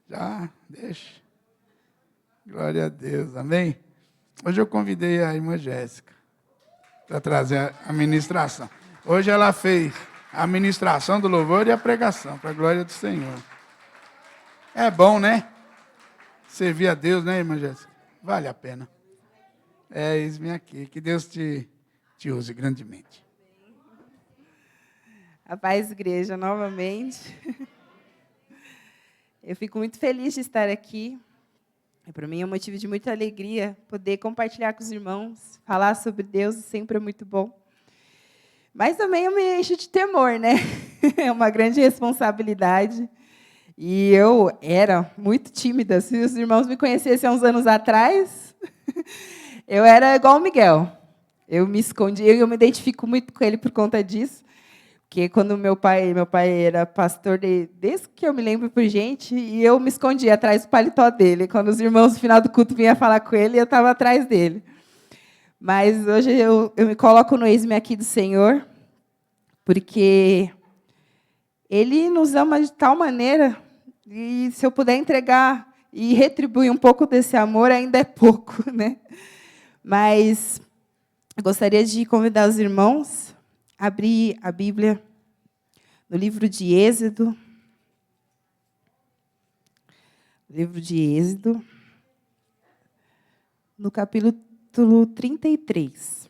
Speaker 3: Já, deixa. Glória a Deus, amém? Hoje eu convidei a irmã Jéssica para trazer a ministração. Hoje ela fez a ministração do louvor e a pregação, para a glória do Senhor. É bom, né? Servir a Deus, né, irmã Jéssica? Vale a pena. Eis-me aqui. Que Deus te use grandemente.
Speaker 4: A paz, igreja, novamente. Eu fico muito feliz de estar aqui. Para mim é um motivo de muita alegria poder compartilhar com os irmãos, falar sobre Deus, sempre é muito bom. Mas também eu me encho de temor, né? É uma grande responsabilidade. E eu era muito tímida. Se os irmãos me conhecessem há uns anos atrás, eu era igual o Miguel. Eu me escondia e eu me identifico muito com ele por conta disso. Porque quando meu pai era pastor, desde que eu me lembro por gente, e eu me escondia atrás do paletó dele. Quando os irmãos, no final do culto, vinham falar com ele, eu estava atrás dele. Mas hoje eu me coloco no eis-me aqui do Senhor, porque Ele nos ama de tal maneira, e se eu puder entregar e retribuir um pouco desse amor, ainda é pouco, né? Mas eu gostaria de convidar os irmãos a abrir a Bíblia no livro de Êxodo. Livro de Êxodo, no capítulo 33.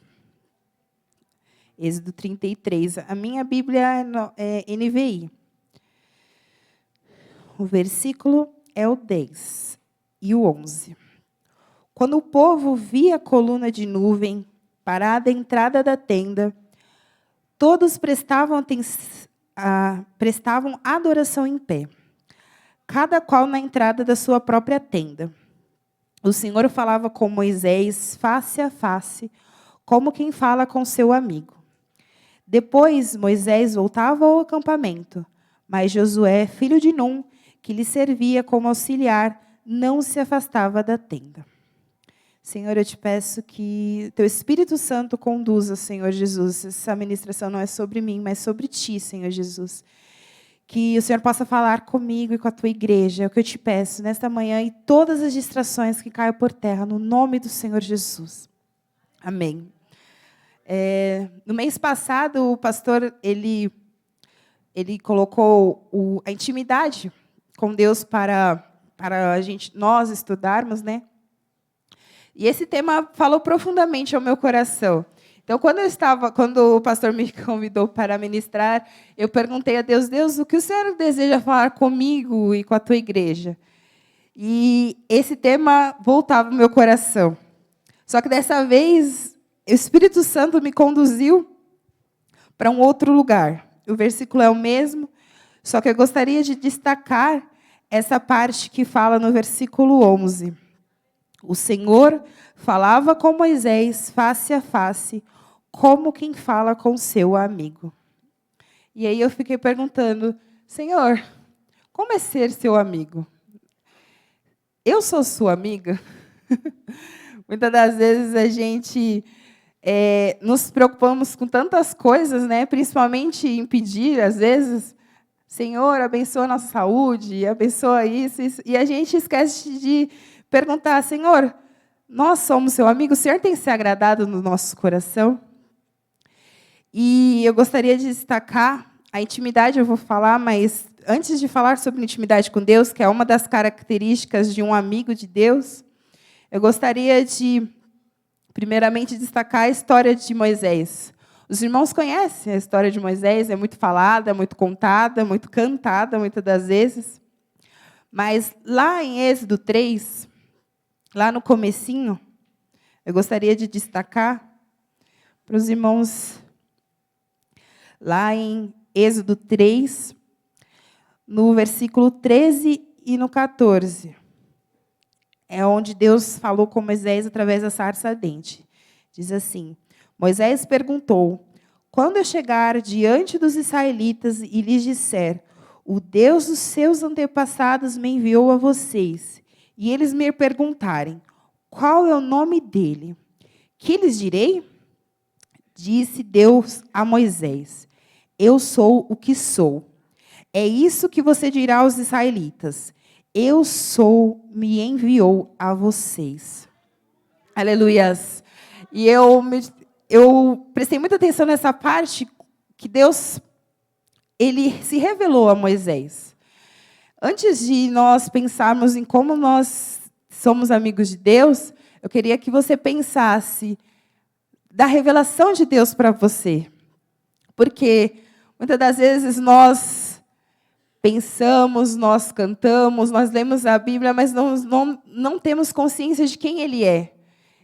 Speaker 4: Êxodo 33. A minha Bíblia é NVI. O versículo é o 10 e o 11. Quando o povo via a coluna de nuvem parada à entrada da tenda, todos prestavam adoração em pé, cada qual na entrada da sua própria tenda. O Senhor falava com Moisés face a face, como quem fala com seu amigo. Depois Moisés voltava ao acampamento, mas Josué, filho de Num, que lhe servia como auxiliar, não se afastava da tenda. Senhor, eu te peço que teu Espírito Santo conduza, Senhor Jesus. Essa ministração não é sobre mim, mas sobre ti, Senhor Jesus. Que o Senhor possa falar comigo e com a tua igreja. É o que eu te peço nesta manhã e todas as distrações que caiam por terra, no nome do Senhor Jesus. Amém. No mês passado, o pastor ele colocou a intimidade com Deus para nós estudarmos, né? E esse tema falou profundamente ao meu coração. Então, quando o pastor me convidou para ministrar, eu perguntei a Deus: Deus, o que o Senhor deseja falar comigo e com a tua igreja? E esse tema voltava ao meu coração. Só que dessa vez, o Espírito Santo me conduziu para um outro lugar. O versículo é o mesmo, só que eu gostaria de destacar essa parte que fala no versículo 11. O Senhor falava com Moisés face a face, como quem fala com seu amigo. E aí eu fiquei perguntando: Senhor, como é ser seu amigo? Eu sou sua amiga? Muitas das vezes a gente nos preocupamos com tantas coisas, né? Principalmente em pedir, às vezes, Senhor, abençoa a nossa saúde, abençoa isso, e a gente esquece de perguntar: Senhor, nós somos seu amigo, o Senhor tem se agradado no nosso coração? E eu gostaria de destacar a intimidade, eu vou falar, mas antes de falar sobre intimidade com Deus, que é uma das características de um amigo de Deus, eu gostaria de, primeiramente, destacar a história de Moisés. Os irmãos conhecem a história de Moisés, é muito falada, muito contada, muito cantada, muitas das vezes. Mas lá em Êxodo 3, lá no comecinho, eu gostaria de destacar para os irmãos, lá em Êxodo 3, no versículo 13 e no 14. É onde Deus falou com Moisés através da sarça ardente. Diz assim: Moisés perguntou: quando eu chegar diante dos israelitas e lhes disser, o Deus dos seus antepassados me enviou a vocês, e eles me perguntarem, qual é o nome dele? Que lhes direi? Disse Deus a Moisés: eu sou o que sou. É isso que você dirá aos israelitas: eu sou, me enviou a vocês. Aleluias. E eu prestei muita atenção nessa parte que Deus, ele se revelou a Moisés. Antes de nós pensarmos em como nós somos amigos de Deus, eu queria que você pensasse da revelação de Deus para você. Porque muitas das vezes nós pensamos, nós cantamos, nós lemos a Bíblia, mas não temos consciência de quem Ele é.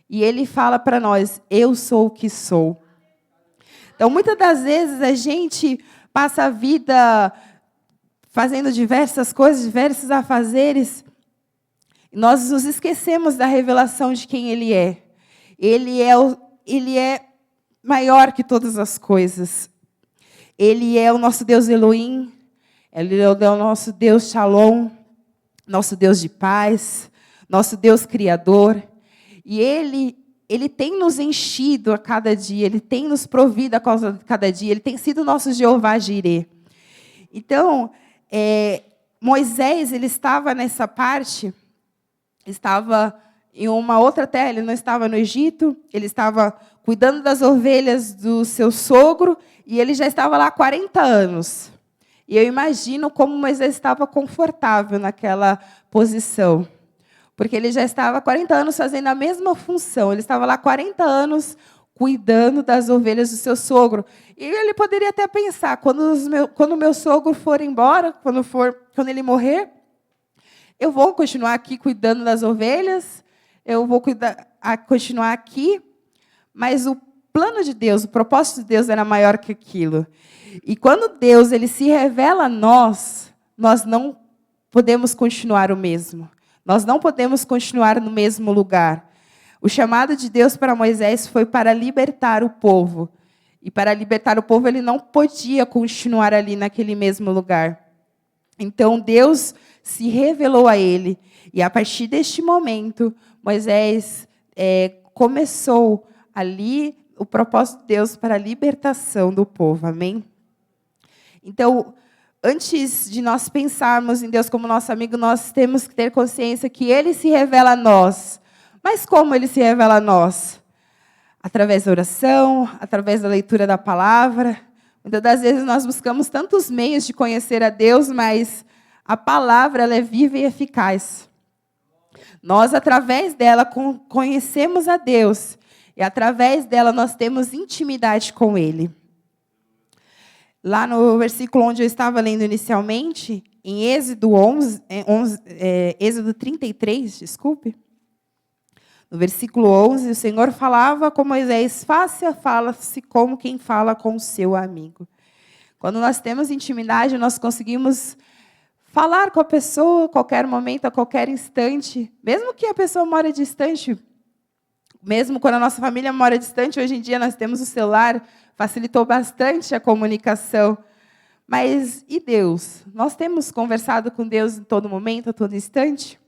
Speaker 4: E Ele fala para nós: eu sou o que sou. Então, muitas das vezes, a gente passa a vida fazendo diversas coisas, diversos afazeres, e nós nos esquecemos da revelação de quem Ele é. Ele é maior que todas as coisas. Ele é o nosso Deus Elohim, Ele é o nosso Deus Shalom, nosso Deus de paz, nosso Deus Criador. E Ele tem nos enchido a cada dia, Ele tem nos provido a cada dia, Ele tem sido o nosso Jeová Jireh. Então, Moisés, ele estava nessa parte, estava em uma outra terra, ele não estava no Egito, ele estava cuidando das ovelhas do seu sogro, e ele já estava lá há 40 anos. E eu imagino como Moisés estava confortável naquela posição. Porque ele já estava há 40 anos fazendo a mesma função. Ele estava lá há 40 anos cuidando das ovelhas do seu sogro. E ele poderia até pensar: quando meu sogro for embora, quando ele morrer, eu vou continuar aqui cuidando das ovelhas, eu vou continuar aqui. Mas o plano de Deus, o propósito de Deus era maior que aquilo. E quando Deus ele se revela a nós não podemos continuar o mesmo. Nós não podemos continuar no mesmo lugar. O chamado de Deus para Moisés foi para libertar o povo. E para libertar o povo, ele não podia continuar ali naquele mesmo lugar. Então, Deus se revelou a ele. E, a partir deste momento, Moisés começou ali o propósito de Deus para a libertação do povo. Amém? Então, antes de nós pensarmos em Deus como nosso amigo, nós temos que ter consciência que Ele se revela a nós. Mas como Ele se revela a nós? através da oração, através da leitura da palavra. Muitas das vezes nós buscamos tantos meios de conhecer a Deus, mas a palavra ela é viva e eficaz. Nós, através dela, conhecemos a Deus. E, através dela, nós temos intimidade com Ele. Lá no versículo onde eu estava lendo inicialmente, em Êxodo 33, desculpe. No versículo 11, o Senhor falava com Moisés, fala-se como quem fala com o seu amigo. Quando nós temos intimidade, nós conseguimos falar com a pessoa a qualquer momento, a qualquer instante. Mesmo que a pessoa mora distante, mesmo quando a nossa família mora distante, hoje em dia nós temos o celular, facilitou bastante a comunicação. Mas e Deus? Nós temos conversado com Deus em todo momento, a todo instante?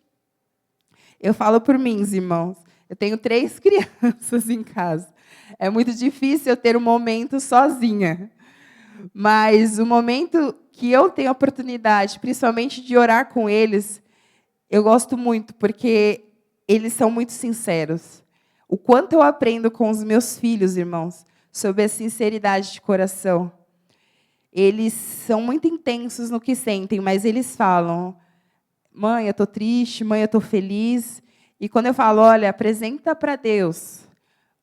Speaker 4: Eu falo por mim, irmãos. Eu tenho 3 crianças em casa. É muito difícil eu ter um momento sozinha. Mas o momento que eu tenho a oportunidade, principalmente de orar com eles, eu gosto muito, porque eles são muito sinceros. O quanto eu aprendo com os meus filhos, irmãos, sobre a sinceridade de coração. Eles são muito intensos no que sentem, mas eles falam, mãe, eu estou triste, mãe, eu estou feliz. E quando eu falo, olha, apresenta para Deus,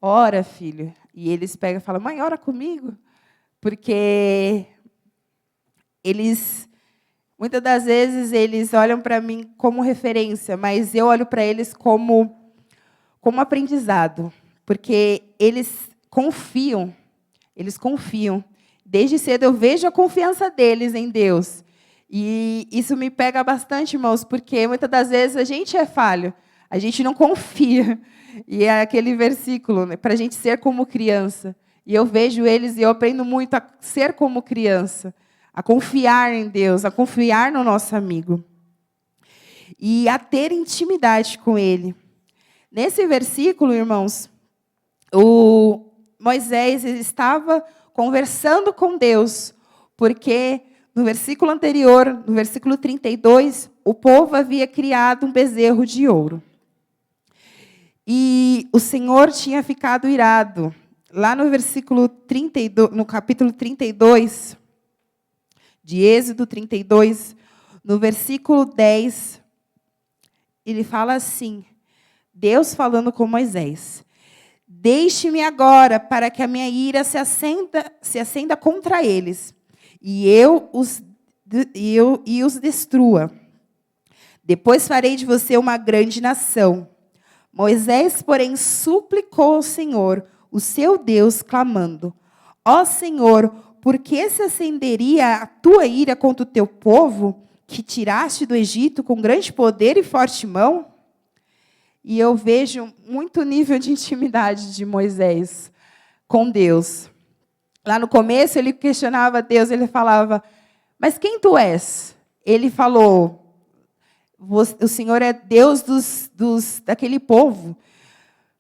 Speaker 4: ora, filho. E eles pegam e falam, mãe, ora comigo. Porque eles, muitas das vezes, eles olham para mim como referência, mas eu olho para eles como aprendizado. Porque eles confiam. Desde cedo eu vejo a confiança deles em Deus. E isso me pega bastante, irmãos, porque muitas das vezes a gente é falho. A gente não confia. E é aquele versículo, né, para a gente ser como criança. E eu vejo eles e eu aprendo muito a ser como criança. A confiar em Deus, a confiar no nosso amigo. E a ter intimidade com Ele. Nesse versículo, irmãos, o Moisés estava conversando com Deus, porque no versículo anterior, no versículo 32, o povo havia criado um bezerro de ouro. E o Senhor tinha ficado irado. Lá no versículo 32, no capítulo 32, de Êxodo 32, no versículo 10, ele fala assim, Deus falando com Moisés, deixe-me agora para que a minha ira se acenda contra eles, e os destrua. Depois farei de você uma grande nação. Moisés, porém, suplicou ao Senhor, o seu Deus, clamando, ó Senhor, por que se acenderia a tua ira contra o teu povo, que tiraste do Egito com grande poder e forte mão? E eu vejo muito nível de intimidade de Moisés com Deus. Lá no começo, ele questionava Deus, ele falava, mas quem tu és? Ele falou, o Senhor é Deus daquele povo.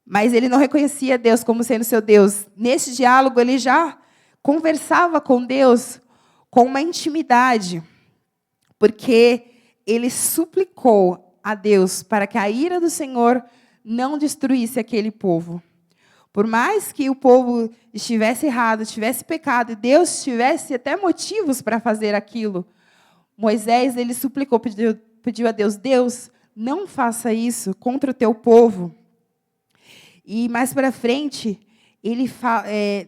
Speaker 4: Mas ele não reconhecia Deus como sendo seu Deus. Nesse diálogo, ele já conversava com Deus com uma intimidade, porque ele suplicou a Deus para que a ira do Senhor não destruísse aquele povo. Por mais que o povo estivesse errado, tivesse pecado, e Deus tivesse até motivos para fazer aquilo, Moisés, ele suplicou, pediu a Deus, Deus, não faça isso contra o teu povo. E mais para frente,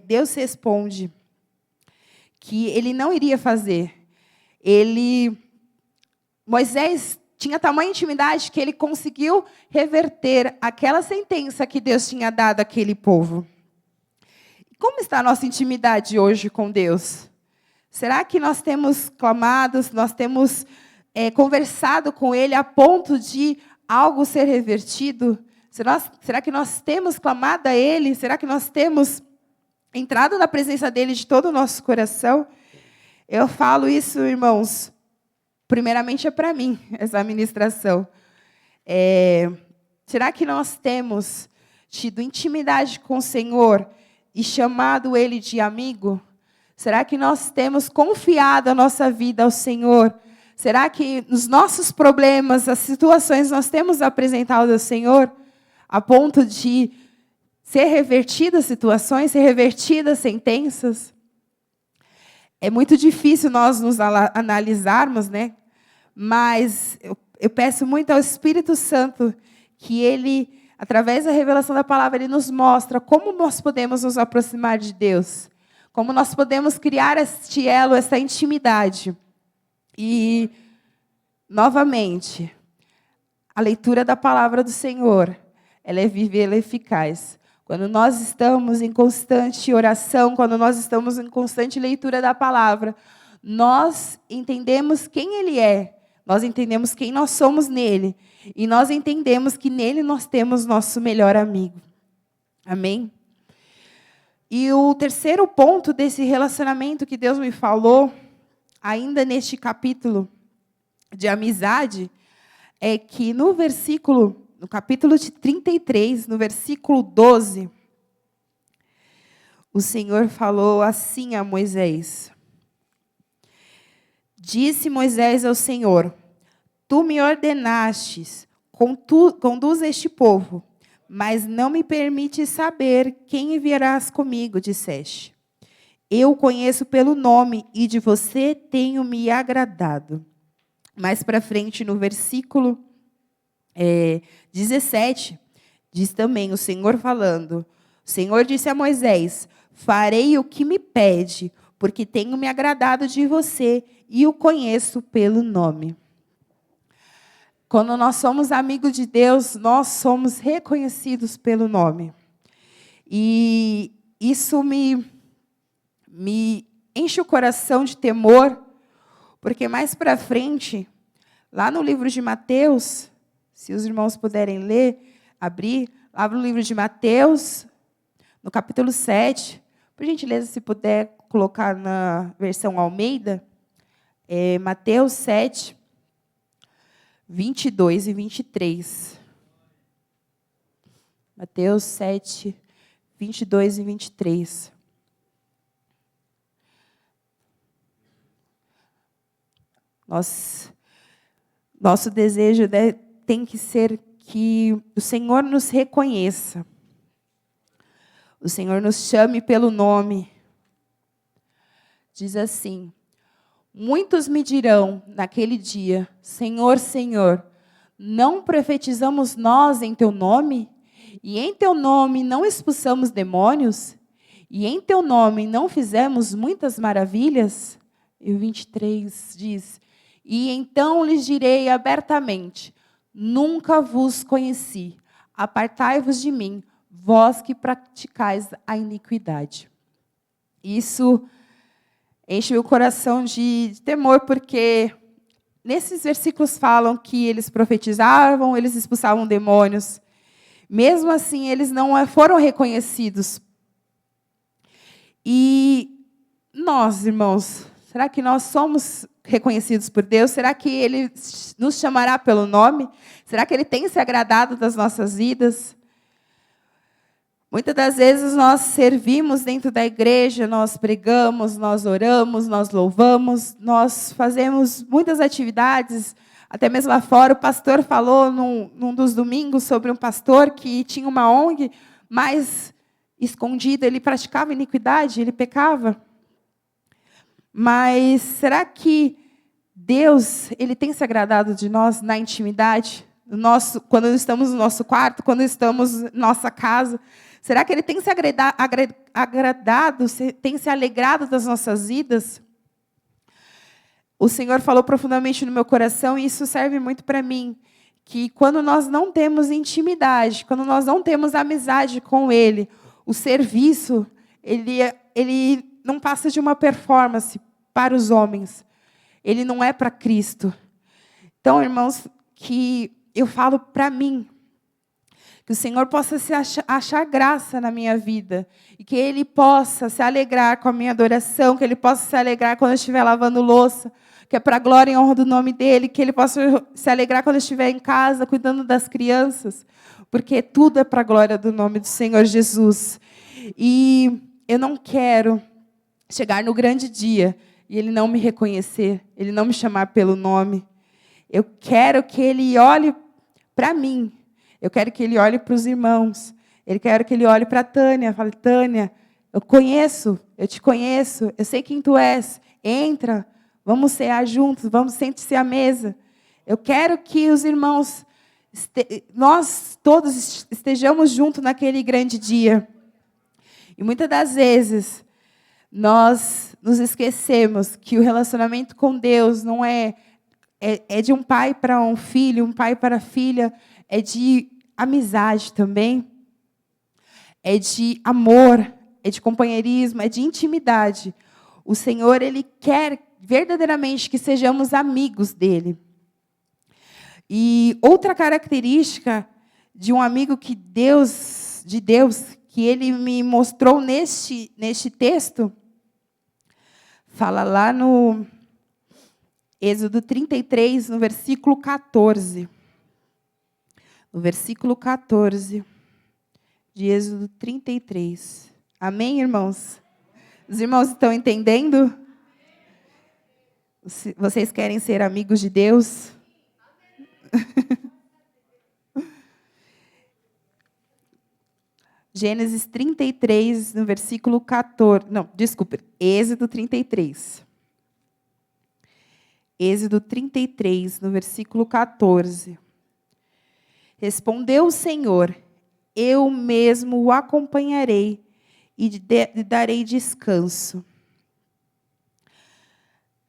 Speaker 4: Deus responde que ele não iria fazer. Moisés tinha tamanha intimidade que ele conseguiu reverter aquela sentença que Deus tinha dado àquele povo. Como está a nossa intimidade hoje com Deus? Será que nós temos clamado, nós temos conversado com Ele a ponto de algo ser revertido? Será que nós temos clamado a Ele? Será que nós temos entrado na presença dEle de todo o nosso coração? Eu falo isso, irmãos, primeiramente é para mim, essa ministração. Será que nós temos tido intimidade com o Senhor e chamado Ele de amigo? Será que nós temos confiado a nossa vida ao Senhor? Será que nos nossos problemas, as situações, nós temos apresentado ao Senhor a ponto de ser revertidas situações, ser revertidas sentenças. É muito difícil nós nos analisarmos, né? Mas eu peço muito ao Espírito Santo que Ele, através da revelação da palavra, Ele nos mostra como nós podemos nos aproximar de Deus, como nós podemos criar este elo, essa intimidade. E, novamente, a leitura da palavra do Senhor, ela é viva e ela é eficaz. Quando nós estamos em constante oração, quando nós estamos em constante leitura da palavra, nós entendemos quem Ele é, nós entendemos quem nós somos nele, e nós entendemos que nele nós temos nosso melhor amigo. Amém? E o terceiro ponto desse relacionamento que Deus me falou, ainda neste capítulo de amizade, é que no capítulo de 33, no versículo 12, o Senhor falou assim a Moisés. Disse Moisés ao Senhor: Tu me ordenastes, conduz este povo, mas não me permites saber quem enviarás comigo, disseste. Eu o conheço pelo nome e de você tenho me agradado. Mais para frente, no versículo 17, diz também o Senhor falando: o Senhor disse a Moisés: farei o que me pede, porque tenho me agradado de você e o conheço pelo nome. Quando nós somos amigos de Deus, nós somos reconhecidos pelo nome. E isso me enche o coração de temor, porque mais para frente, lá no livro de Mateus, se os irmãos puderem ler, abrir, lá no livro de Mateus, no capítulo 7, por gentileza, se puder colocar na versão Almeida, Mateus 7, 22 e 23. Mateus 7, 22 e 23. Nosso desejo tem que ser que o Senhor nos reconheça. O Senhor nos chame pelo nome. Diz assim: muitos me dirão naquele dia: Senhor, Senhor, não profetizamos nós em teu nome? E em teu nome não expulsamos demônios? E em teu nome não fizemos muitas maravilhas? E o 23 diz: e então lhes direi abertamente: nunca vos conheci. Apartai-vos de mim, vós que praticais a iniquidade. Isso enche o coração de temor, porque nesses versículos falam que eles profetizavam, eles expulsavam demônios. Mesmo assim, eles não foram reconhecidos. E nós, irmãos, será que nós somos reconhecidos por Deus? Será que Ele nos chamará pelo nome? Será que Ele tem se agradado das nossas vidas? Muitas das vezes nós servimos dentro da igreja, nós pregamos, nós oramos, nós louvamos, nós fazemos muitas atividades, até mesmo lá fora. O pastor falou num dos domingos sobre um pastor que tinha uma ONG, mas escondido, ele praticava iniquidade, ele pecava. Mas será que Deus, Ele tem se agradado de nós na intimidade? Quando estamos no nosso quarto, quando estamos na nossa casa? Será que Ele tem se agradado, tem se alegrado das nossas vidas? O Senhor falou profundamente no meu coração, e isso serve muito para mim, que quando nós não temos intimidade, quando nós não temos amizade com Ele, o serviço, ele não passa de uma performance para os homens. Ele não é para Cristo. Então, irmãos, que eu falo para mim, que o Senhor possa achar graça na minha vida, e que Ele possa se alegrar com a minha adoração, que Ele possa se alegrar quando eu estiver lavando louça, que é para a glória e honra do nome dEle, que Ele possa se alegrar quando eu estiver em casa, cuidando das crianças, porque tudo é para a glória do nome do Senhor Jesus. E eu não quero chegar no grande dia e Ele não me reconhecer, Ele não me chamar pelo nome. Eu quero que Ele olhe para mim, eu quero que Ele olhe para os irmãos, Ele quer que ele olhe para a Tânia, fale, Tânia, eu te conheço, eu sei quem tu és. Entra, vamos cear juntos, vamos sentar-se à mesa. Eu quero que os irmãos, nós todos estejamos juntos naquele grande dia. E muitas das vezes, nós nos esquecemos que o relacionamento com Deus não é de um pai para um filho, um pai para a filha, é de amizade também, é de amor, é de companheirismo, é de intimidade. O Senhor, Ele quer verdadeiramente que sejamos amigos dEle. E outra característica de um amigo de Deus, que Ele me mostrou neste texto, fala lá no Êxodo 33, no versículo 14. No versículo 14 de Êxodo 33. Amém, irmãos? Os irmãos estão entendendo? Vocês querem ser amigos de Deus? Gênesis 33, no versículo 14. Não, desculpe, Êxodo 33. Êxodo 33, no versículo 14. Respondeu o Senhor, eu mesmo o acompanharei e lhe darei descanso.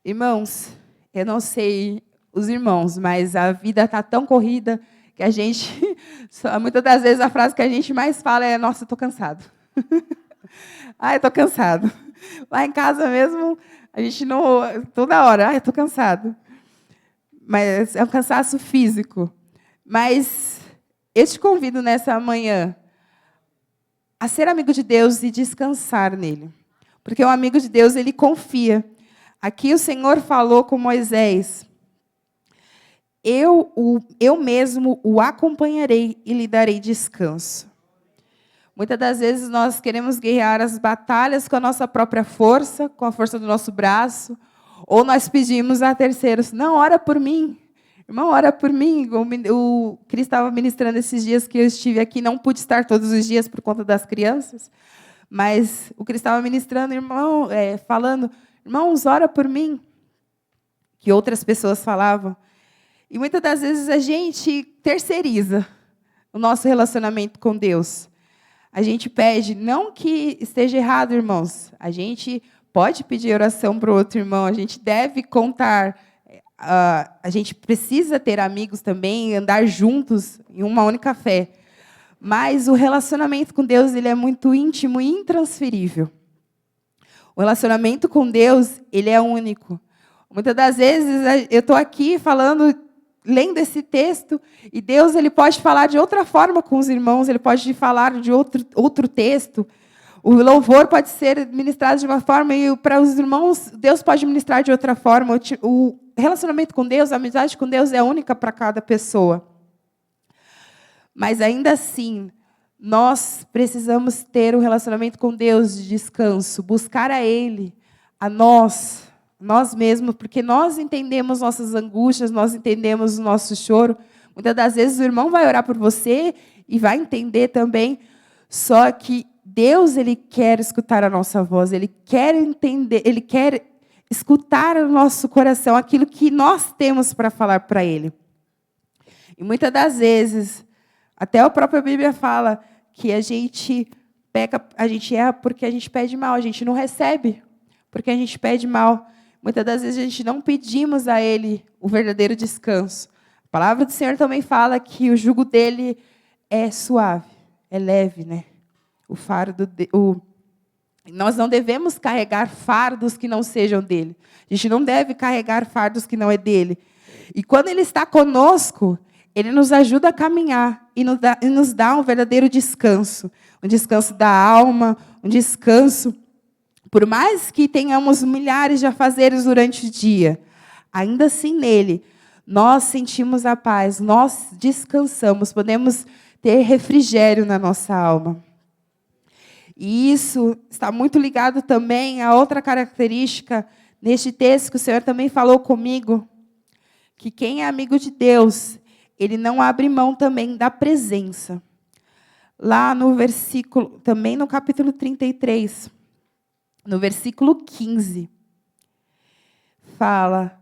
Speaker 4: Irmãos, eu não sei os irmãos, mas a vida está tão corrida que a gente, muitas das vezes a frase que a gente mais fala é, nossa, eu estou cansado. Ai, estou cansado. Lá em casa mesmo, a gente não, toda hora, ai, estou cansado. Mas é um cansaço físico. Mas eu te convido nessa manhã a ser amigo de Deus e descansar nele. Porque o amigo de Deus, ele confia. Aqui o Senhor falou com Moisés, eu mesmo o acompanharei e lhe darei descanso. Muitas das vezes nós queremos guerrear as batalhas com a nossa própria força, com a força do nosso braço, ou nós pedimos a terceiros, não, ora por mim. Irmão, ora por mim. O Cris estava ministrando esses dias que eu estive aqui, não pude estar todos os dias por conta das crianças, mas o Cris estava ministrando, falando, irmãos, ora por mim, que outras pessoas falavam. E muitas das vezes a gente terceiriza o nosso relacionamento com Deus. A gente pede, não que esteja errado, irmãos, a gente pode pedir oração para o outro irmão, a gente deve contar, a gente precisa ter amigos também, andar juntos em uma única fé. Mas o relacionamento com Deus, ele é muito íntimo e intransferível. O relacionamento com Deus, ele é único. Muitas das vezes eu estou aqui falando, lendo esse texto, e Deus, ele pode falar de outra forma com os irmãos, ele pode falar de outro texto. O louvor pode ser ministrado de uma forma, e para os irmãos, Deus pode ministrar de outra forma. O relacionamento com Deus, a amizade com Deus é única para cada pessoa. Mas, ainda assim, nós precisamos ter um relacionamento com Deus de descanso, buscar a Ele, a nós mesmos, porque nós entendemos nossas angústias, nós entendemos o nosso choro. Muitas das vezes o irmão vai orar por você e vai entender também, só que Deus, ele quer escutar a nossa voz, ele quer entender, ele quer escutar o nosso coração, aquilo que nós temos para falar para ele. E muitas das vezes, até a própria Bíblia fala que a gente peca, a gente erra porque a gente pede mal, a gente não recebe porque a gente pede mal. Muitas das vezes a gente não pedimos a Ele o verdadeiro descanso. A palavra do Senhor também fala que o jugo dele é suave, é leve, né? Nós não devemos carregar fardos que não sejam dele. A gente não deve carregar fardos que não é dele. E quando Ele está conosco, Ele nos ajuda a caminhar e nos dá um verdadeiro descanso. Um descanso da alma, um descanso. Por mais que tenhamos milhares de afazeres durante o dia, ainda assim nele, nós sentimos a paz, nós descansamos, podemos ter refrigério na nossa alma. E isso está muito ligado também a outra característica, neste texto que o Senhor também falou comigo, que quem é amigo de Deus, ele não abre mão também da presença. lá no versículo, também no capítulo 33, no versículo 15, fala: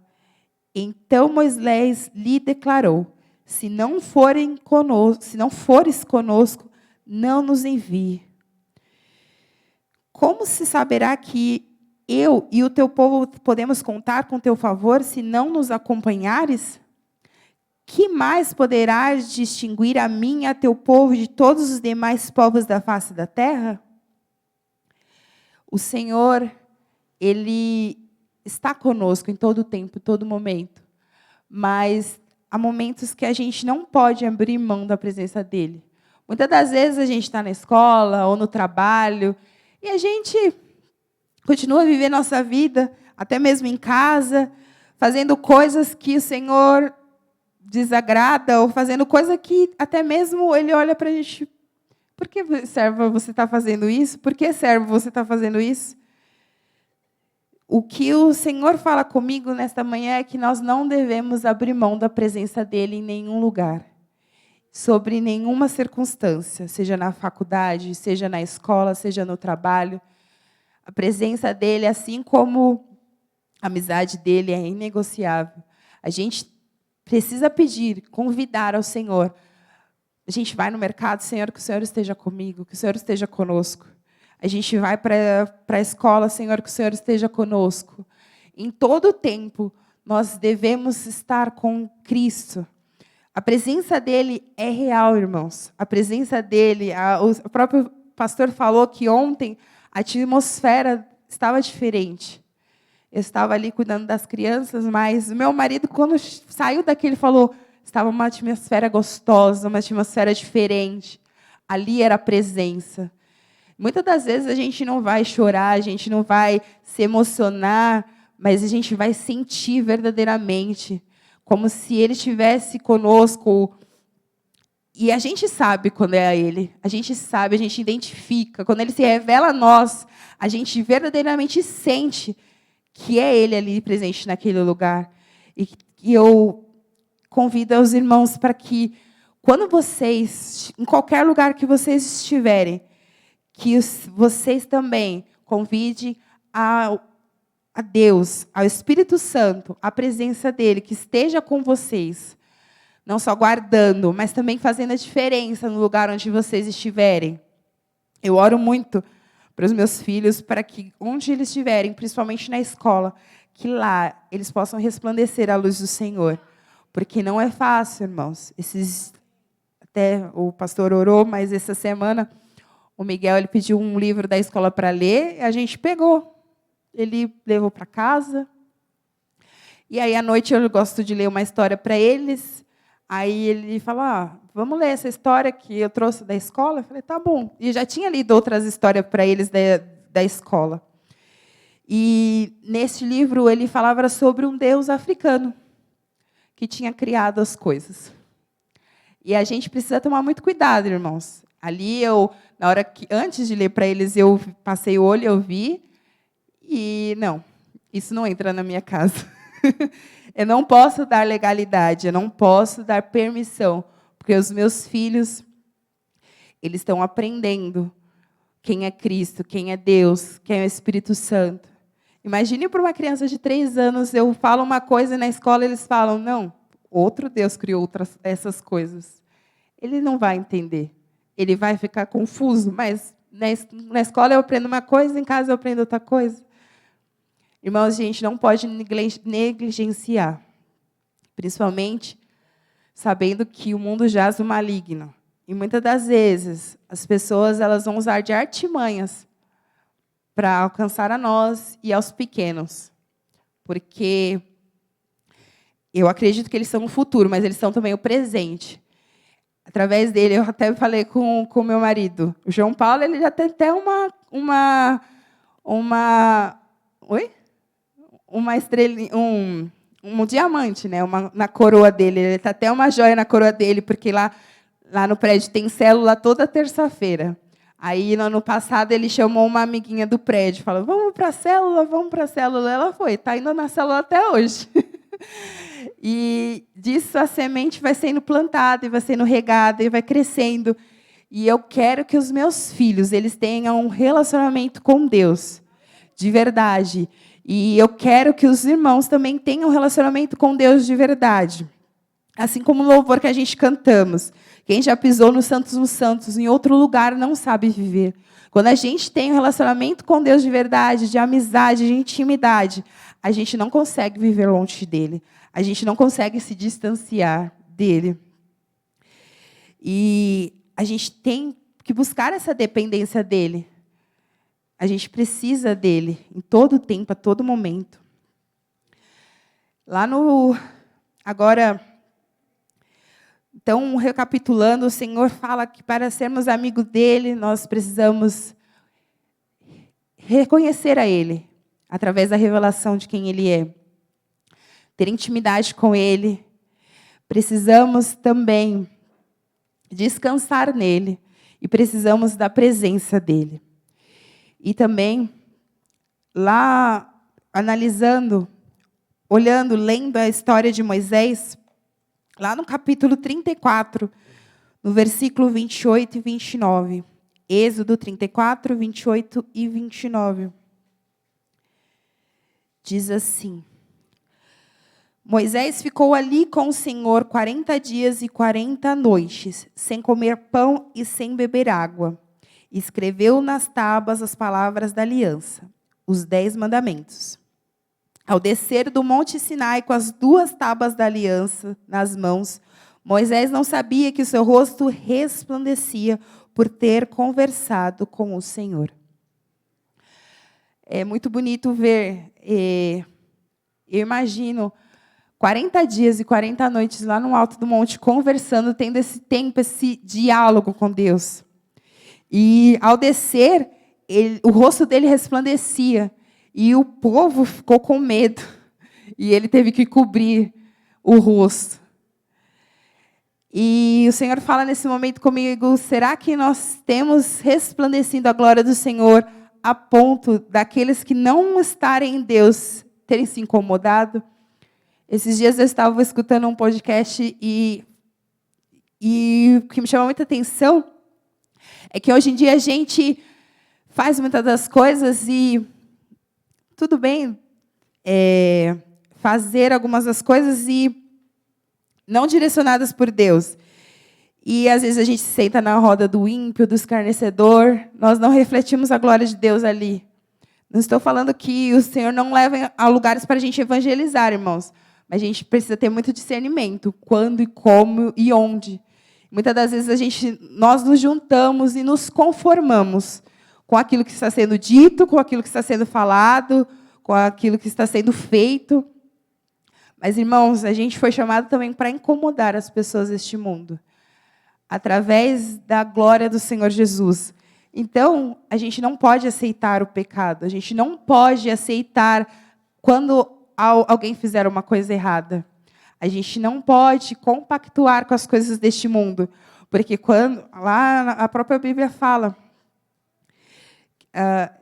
Speaker 4: então Moisés lhe declarou: se não fores conosco, não nos envie. Como se saberá que eu e o teu povo podemos contar com teu favor se não nos acompanhares? Que mais poderás distinguir a mim e a teu povo de todos os demais povos da face da terra? O Senhor, Ele está conosco em todo o tempo, em todo momento. Mas há momentos que a gente não pode abrir mão da presença dEle. Muitas das vezes a gente está na escola ou no trabalho e a gente continua a viver nossa vida, até mesmo em casa, fazendo coisas que o Senhor desagrada, ou fazendo coisa que até mesmo Ele olha para a gente: por que, servo, você está fazendo isso? Por que, servo, você está fazendo isso? O que o Senhor fala comigo nesta manhã é que nós não devemos abrir mão da presença dEle em nenhum lugar, sobre nenhuma circunstância, seja na faculdade, seja na escola, seja no trabalho. A presença dEle, assim como a amizade dEle, é inegociável. A gente precisa pedir, convidar ao Senhor. A gente vai no mercado: Senhor, que o Senhor esteja comigo, que o Senhor esteja conosco. A gente vai para a escola: Senhor, que o Senhor esteja conosco. Em todo o tempo, nós devemos estar com Cristo. A presença dEle é real, irmãos. A presença dEle, o próprio pastor falou que ontem a atmosfera estava diferente. Eu estava ali cuidando das crianças, mas meu marido, quando saiu daqui, ele falou: estava uma atmosfera gostosa, uma atmosfera diferente. Ali era a presença. Muitas das vezes a gente não vai chorar, a gente não vai se emocionar, mas a gente vai sentir verdadeiramente, como se Ele estivesse conosco. E a gente sabe quando é Ele, a gente sabe, a gente identifica. Quando Ele se revela a nós, a gente verdadeiramente sente que é Ele ali presente naquele lugar. E eu convido os irmãos para que, quando vocês, em qualquer lugar que vocês estiverem, que vocês também convidem a Deus, ao Espírito Santo, a presença dEle, que esteja com vocês, não só guardando, mas também fazendo a diferença no lugar onde vocês estiverem. Eu oro muito para os meus filhos, para que, onde eles estiverem, principalmente na escola, que lá eles possam resplandecer a luz do Senhor. Porque não é fácil, irmãos. Até o pastor orou, mas essa semana o Miguel ele pediu um livro da escola para ler, e a gente pegou. Ele levou para casa. E aí, à noite, eu gosto de ler uma história para eles. Aí ele falou: vamos ler essa história que eu trouxe da escola? Eu falei: tá bom. E já tinha lido outras histórias para eles da escola. E, nesse livro, ele falava sobre um Deus africano que tinha criado as coisas. E a gente precisa tomar muito cuidado, irmãos. Ali, na hora que, antes de ler para eles, eu passei o olho, eu vi, e não, isso não entra na minha casa. Eu não posso dar legalidade, eu não posso dar permissão, porque os meus filhos, eles estão aprendendo quem é Cristo, quem é Deus, quem é o Espírito Santo. Imagine para uma criança de 3 anos, eu falo uma coisa e na escola eles falam: não, outro Deus criou essas coisas. Ele não vai entender. Ele vai ficar confuso, mas na escola eu aprendo uma coisa, em casa eu aprendo outra coisa. Irmãos, a gente não pode negligenciar, principalmente sabendo que o mundo jaz no maligno. E muitas das vezes as pessoas elas vão usar de artimanhas para alcançar a nós e aos pequenos. Porque eu acredito que eles são o futuro, mas eles são também o presente. Através dele, eu até falei com o meu marido. O João Paulo ele já tem até uma estrelinha, um diamante, né? Na coroa dele. Ele está até uma joia na coroa dele, porque lá no prédio tem célula toda terça-feira. Aí, no ano passado, ele chamou uma amiguinha do prédio, falou: vamos para a célula, vamos para a célula. Ela foi, está indo na célula até hoje. E disso a semente vai sendo plantada, e vai sendo regada, e vai crescendo. E eu quero que os meus filhos, eles tenham um relacionamento com Deus, de verdade. E eu quero que os irmãos também tenham um relacionamento com Deus de verdade. Assim como o louvor que a gente cantamos. Quem já pisou nos Santos, em outro lugar, não sabe viver. Quando a gente tem um relacionamento com Deus de verdade, de amizade, de intimidade, a gente não consegue viver longe dele. A gente não consegue se distanciar dele. E a gente tem que buscar essa dependência dele. A gente precisa dele em todo tempo, a todo momento. Agora, então, recapitulando, o Senhor fala que para sermos amigos dele, nós precisamos reconhecer a ele, através da revelação de quem ele é. Ter intimidade com ele. Precisamos também descansar nele e precisamos da presença dele. E também, lá, analisando, olhando, lendo a história de Moisés, lá no capítulo 34, no versículo 28 e 29. Êxodo 34, 28 e 29. Diz assim: Moisés ficou ali com o Senhor 40 dias e 40 noites, sem comer pão e sem beber água. E escreveu nas tábuas as palavras da aliança, os 10 mandamentos. Ao descer do monte Sinai com as 2 tábuas da aliança nas mãos, Moisés não sabia que o seu rosto resplandecia por ter conversado com o Senhor. É muito bonito ver, eu imagino, 40 dias e 40 noites lá no alto do monte, conversando, tendo esse tempo, esse diálogo com Deus. E, ao descer, o rosto dele resplandecia. E o povo ficou com medo. E ele teve que cobrir o rosto. E o Senhor fala nesse momento comigo, será que nós temos resplandecido a glória do Senhor a ponto daqueles que não estarem em Deus terem se incomodado? Esses dias eu estava escutando um podcast e o que me chamou muita atenção é que hoje em dia a gente faz muitas das coisas e tudo bem fazer algumas das coisas e não direcionadas por Deus. E às vezes a gente se senta na roda do ímpio, do escarnecedor, nós não refletimos a glória de Deus ali. Não estou falando que o Senhor não leva a lugares para a gente evangelizar, irmãos. Mas a gente precisa ter muito discernimento, quando e como e onde. Muitas das vezes nós nos juntamos e nos conformamos com aquilo que está sendo dito, com aquilo que está sendo falado, com aquilo que está sendo feito. Mas, irmãos, a gente foi chamado também para incomodar as pessoas deste mundo, através da glória do Senhor Jesus. Então, a gente não pode aceitar o pecado, a gente não pode aceitar quando alguém fizer uma coisa errada. A gente não pode compactuar com as coisas deste mundo, porque lá a própria Bíblia fala,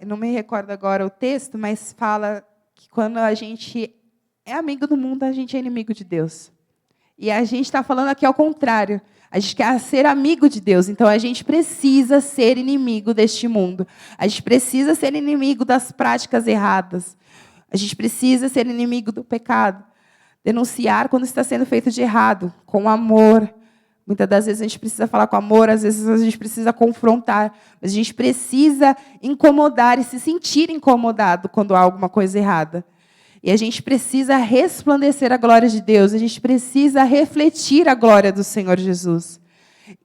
Speaker 4: eu não me recordo agora o texto, mas fala que quando a gente é amigo do mundo, a gente é inimigo de Deus. E a gente está falando aqui ao contrário. A gente quer ser amigo de Deus, então a gente precisa ser inimigo deste mundo. A gente precisa ser inimigo das práticas erradas. A gente precisa ser inimigo do pecado. Denunciar quando está sendo feito de errado, com amor. Muitas das vezes a gente precisa falar com amor, às vezes a gente precisa confrontar. Mas a gente precisa incomodar e se sentir incomodado quando há alguma coisa errada. E a gente precisa resplandecer a glória de Deus. A gente precisa refletir a glória do Senhor Jesus.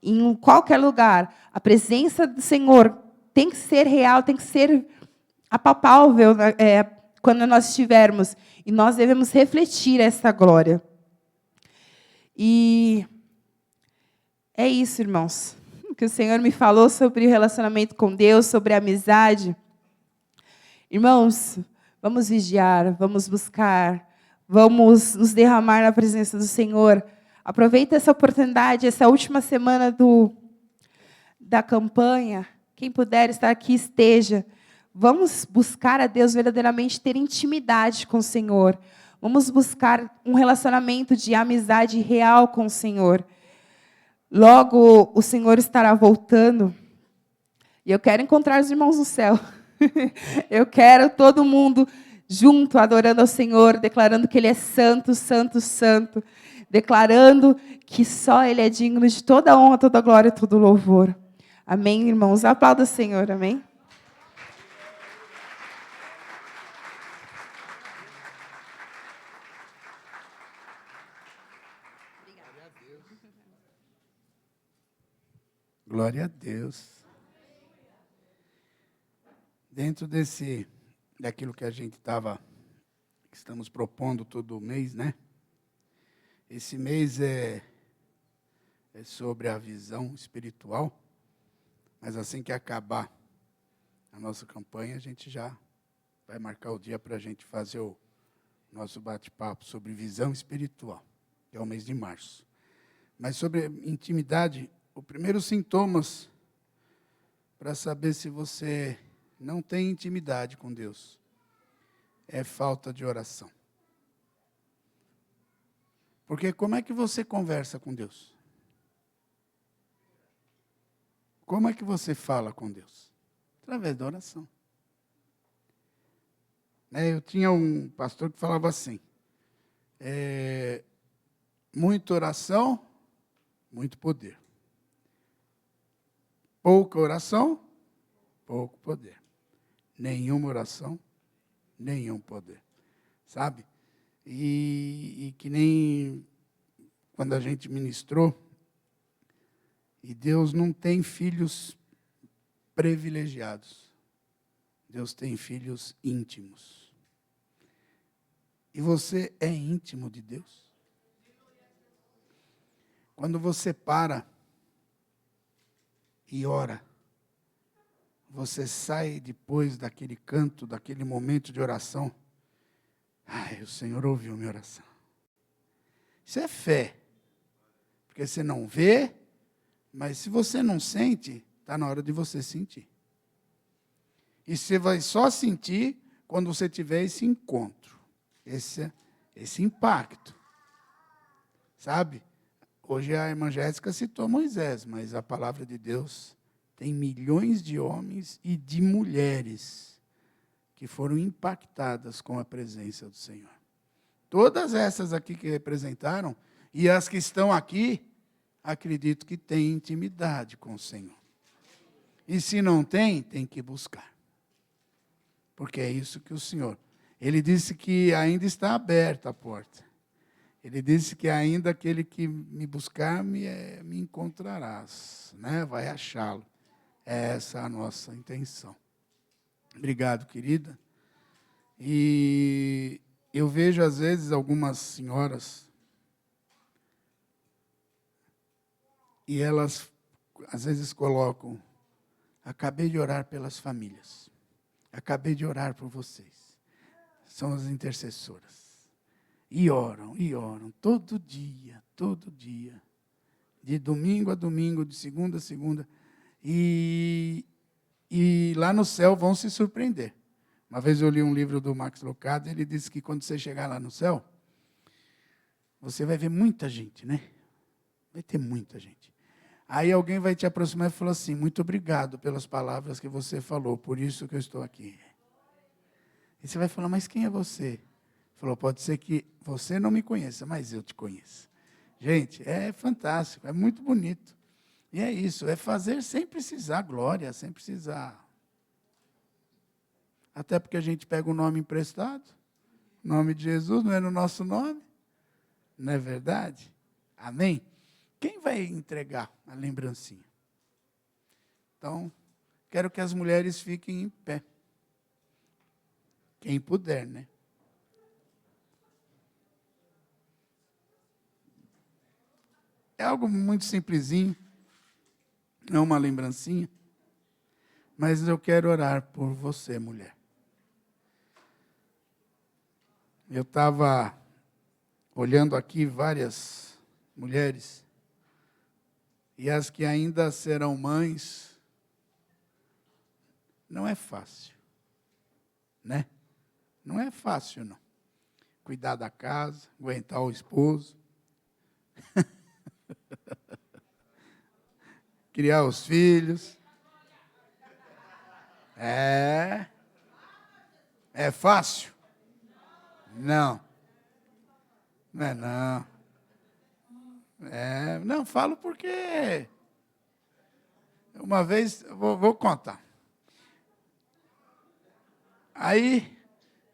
Speaker 4: Em qualquer lugar, a presença do Senhor tem que ser real, tem que ser apalpável, quando nós estivermos, e nós devemos refletir essa glória. E é isso, irmãos, que o Senhor me falou sobre o relacionamento com Deus, sobre a amizade. Irmãos, vamos vigiar, vamos buscar, vamos nos derramar na presença do Senhor. Aproveita essa oportunidade, essa última semana da campanha. Quem puder estar aqui, esteja. Vamos buscar a Deus verdadeiramente, ter intimidade com o Senhor. Vamos buscar um relacionamento de amizade real com o Senhor. Logo o Senhor estará voltando. E eu quero encontrar os irmãos no céu. Eu quero todo mundo junto, adorando ao Senhor, declarando que Ele é santo, santo, santo. Declarando que só Ele é digno de toda honra, toda glória e todo louvor. Amém, irmãos? Aplauda o Senhor, amém?
Speaker 3: Glória a Deus. Dentro daquilo que a gente estamos propondo todo mês, né? Esse mês é sobre a visão espiritual, mas assim que acabar a nossa campanha, a gente já vai marcar o dia para a gente fazer o nosso bate-papo sobre visão espiritual, que é o mês de março. Mas sobre intimidade, o primeiro sintomas para saber se você não tem intimidade com Deus é falta de oração. Porque como é que você conversa com Deus? Como é que você fala com Deus? Através da oração. Eu tinha um pastor que falava assim, muita oração, muito poder. Pouca oração, pouco poder. Nenhuma oração, nenhum poder. Sabe? E que nem quando a gente ministrou, e Deus não tem filhos privilegiados. Deus tem filhos íntimos. E você é íntimo de Deus? Quando você para e ora, você sai depois daquele canto, daquele momento de oração. Ai, o Senhor ouviu minha oração. Isso é fé. Porque você não vê, mas se você não sente, está na hora de você sentir. E você vai só sentir quando você tiver esse encontro, esse impacto. Sabe? Hoje a irmã Jéssica citou Moisés, mas a palavra de Deus tem milhões de homens e de mulheres que foram impactadas com a presença do Senhor. Todas essas aqui que representaram, e as que estão aqui, acredito que têm intimidade com o Senhor. E se não tem, tem que buscar. Porque é isso que o Senhor... Ele disse que ainda está aberta a porta. Ele disse que ainda aquele que me buscar, me encontrarás. Né? Vai achá-lo. Essa é a nossa intenção. Obrigado, querida. E eu vejo, às vezes, algumas senhoras, e elas, às vezes, colocam, acabei de orar pelas famílias, acabei de orar por vocês. São as intercessoras. E oram, todo dia, de domingo a domingo, de segunda a segunda, e lá no céu vão se surpreender. Uma vez eu li um livro do Max Lucado, ele disse que quando você chegar lá no céu, você vai ver muita gente, né? Vai ter muita gente. Aí alguém vai te aproximar e falar assim, muito obrigado pelas palavras que você falou, por isso que eu estou aqui. E você vai falar, mas quem é você? Falou, pode ser que você não me conheça, mas eu te conheço. Gente, é fantástico, é muito bonito. E é isso, é fazer sem precisar glória, sem precisar. Até porque a gente pega o nome emprestado, o nome de Jesus não é no nosso nome, não é verdade? Amém? Quem vai entregar a lembrancinha? Então, quero que as mulheres fiquem em pé. Quem puder, né? É algo muito simplesinho, não é uma lembrancinha, mas eu quero orar por você, mulher. Eu estava olhando aqui várias mulheres, e as que ainda serão mães, não é fácil, né? Não é fácil, não. Cuidar da casa, aguentar o esposo. criar os filhos. É fácil? Não. Não é não. Não, falo porque uma vez, vou contar. Aí,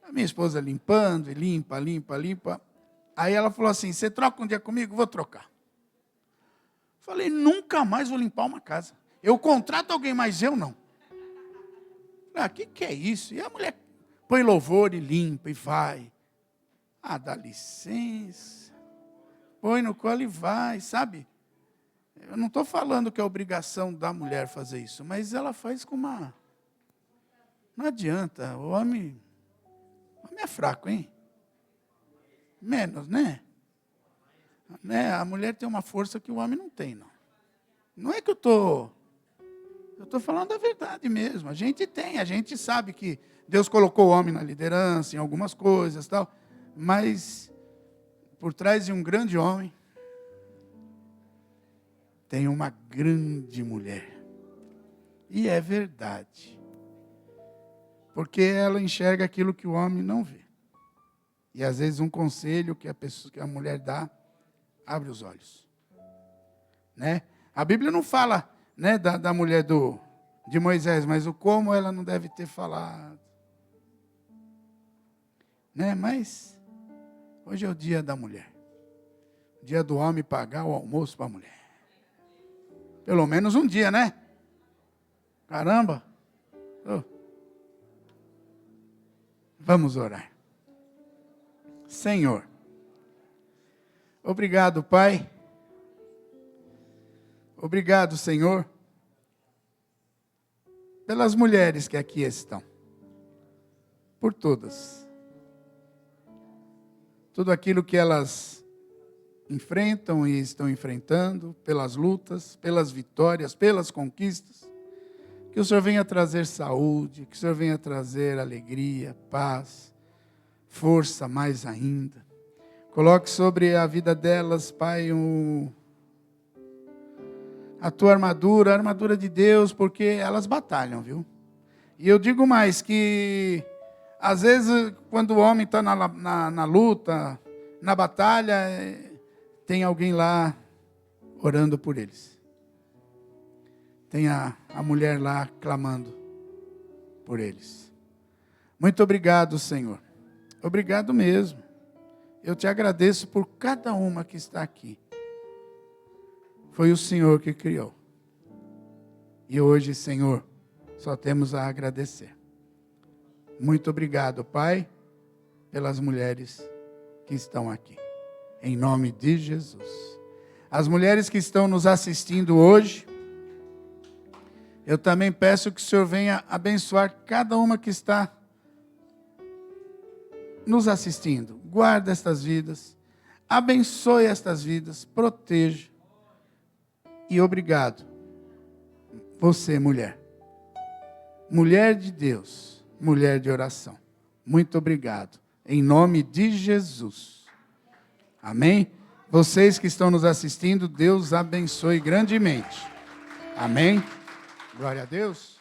Speaker 3: a minha esposa limpando, e limpa. Aí ela falou assim, você troca um dia comigo? Vou trocar. Falei, nunca mais vou limpar uma casa. Eu contrato alguém, mas eu não. Ah, que é isso? E a mulher põe louvor e limpa e vai. Ah, dá licença. Põe no colo e vai, sabe? Eu não estou falando que é obrigação da mulher fazer isso, mas ela faz com uma... Não adianta, o homem é fraco, hein? Menos, né? A mulher tem uma força que o homem não tem, não. Não é que eu estou falando a verdade mesmo. A gente sabe que Deus colocou o homem na liderança, em algumas coisas, tal, mas por trás de um grande homem tem uma grande mulher. E é verdade. Porque ela enxerga aquilo que o homem não vê. E às vezes um conselho que a mulher dá, abre os olhos. Né? A Bíblia não fala, né, da mulher de Moisés, mas o como ela não deve ter falado. Né? Mas hoje é o dia da mulher. Dia do homem pagar o almoço para a mulher. Pelo menos um dia, né? Caramba. Oh. Vamos orar. Senhor, obrigado, Pai. Obrigado, Senhor, pelas mulheres que aqui estão. Por todas. Tudo aquilo que elas enfrentam e estão enfrentando, pelas lutas, pelas vitórias, pelas conquistas. Que o Senhor venha trazer saúde, que o Senhor venha trazer alegria, paz, força mais ainda. Coloque sobre a vida delas, Pai, a tua armadura, a armadura de Deus, porque elas batalham, viu? E eu digo mais, que às vezes quando o homem está na luta, na batalha, tem alguém lá orando por eles. Tem a mulher lá clamando por eles. Muito obrigado, Senhor. Obrigado mesmo. Eu te agradeço por cada uma que está aqui. Foi o Senhor que criou. E hoje, Senhor, só temos a agradecer. Muito obrigado, Pai, pelas mulheres que estão aqui. Em nome de Jesus. As mulheres que estão nos assistindo hoje, eu também peço que o Senhor venha abençoar cada uma que está nos assistindo. Guarda estas vidas, abençoe estas vidas, proteja. E obrigado, você, mulher. Mulher de Deus, mulher de oração. Muito obrigado. Em nome de Jesus. Amém? Vocês que estão nos assistindo, Deus abençoe grandemente. Amém? Glória a Deus.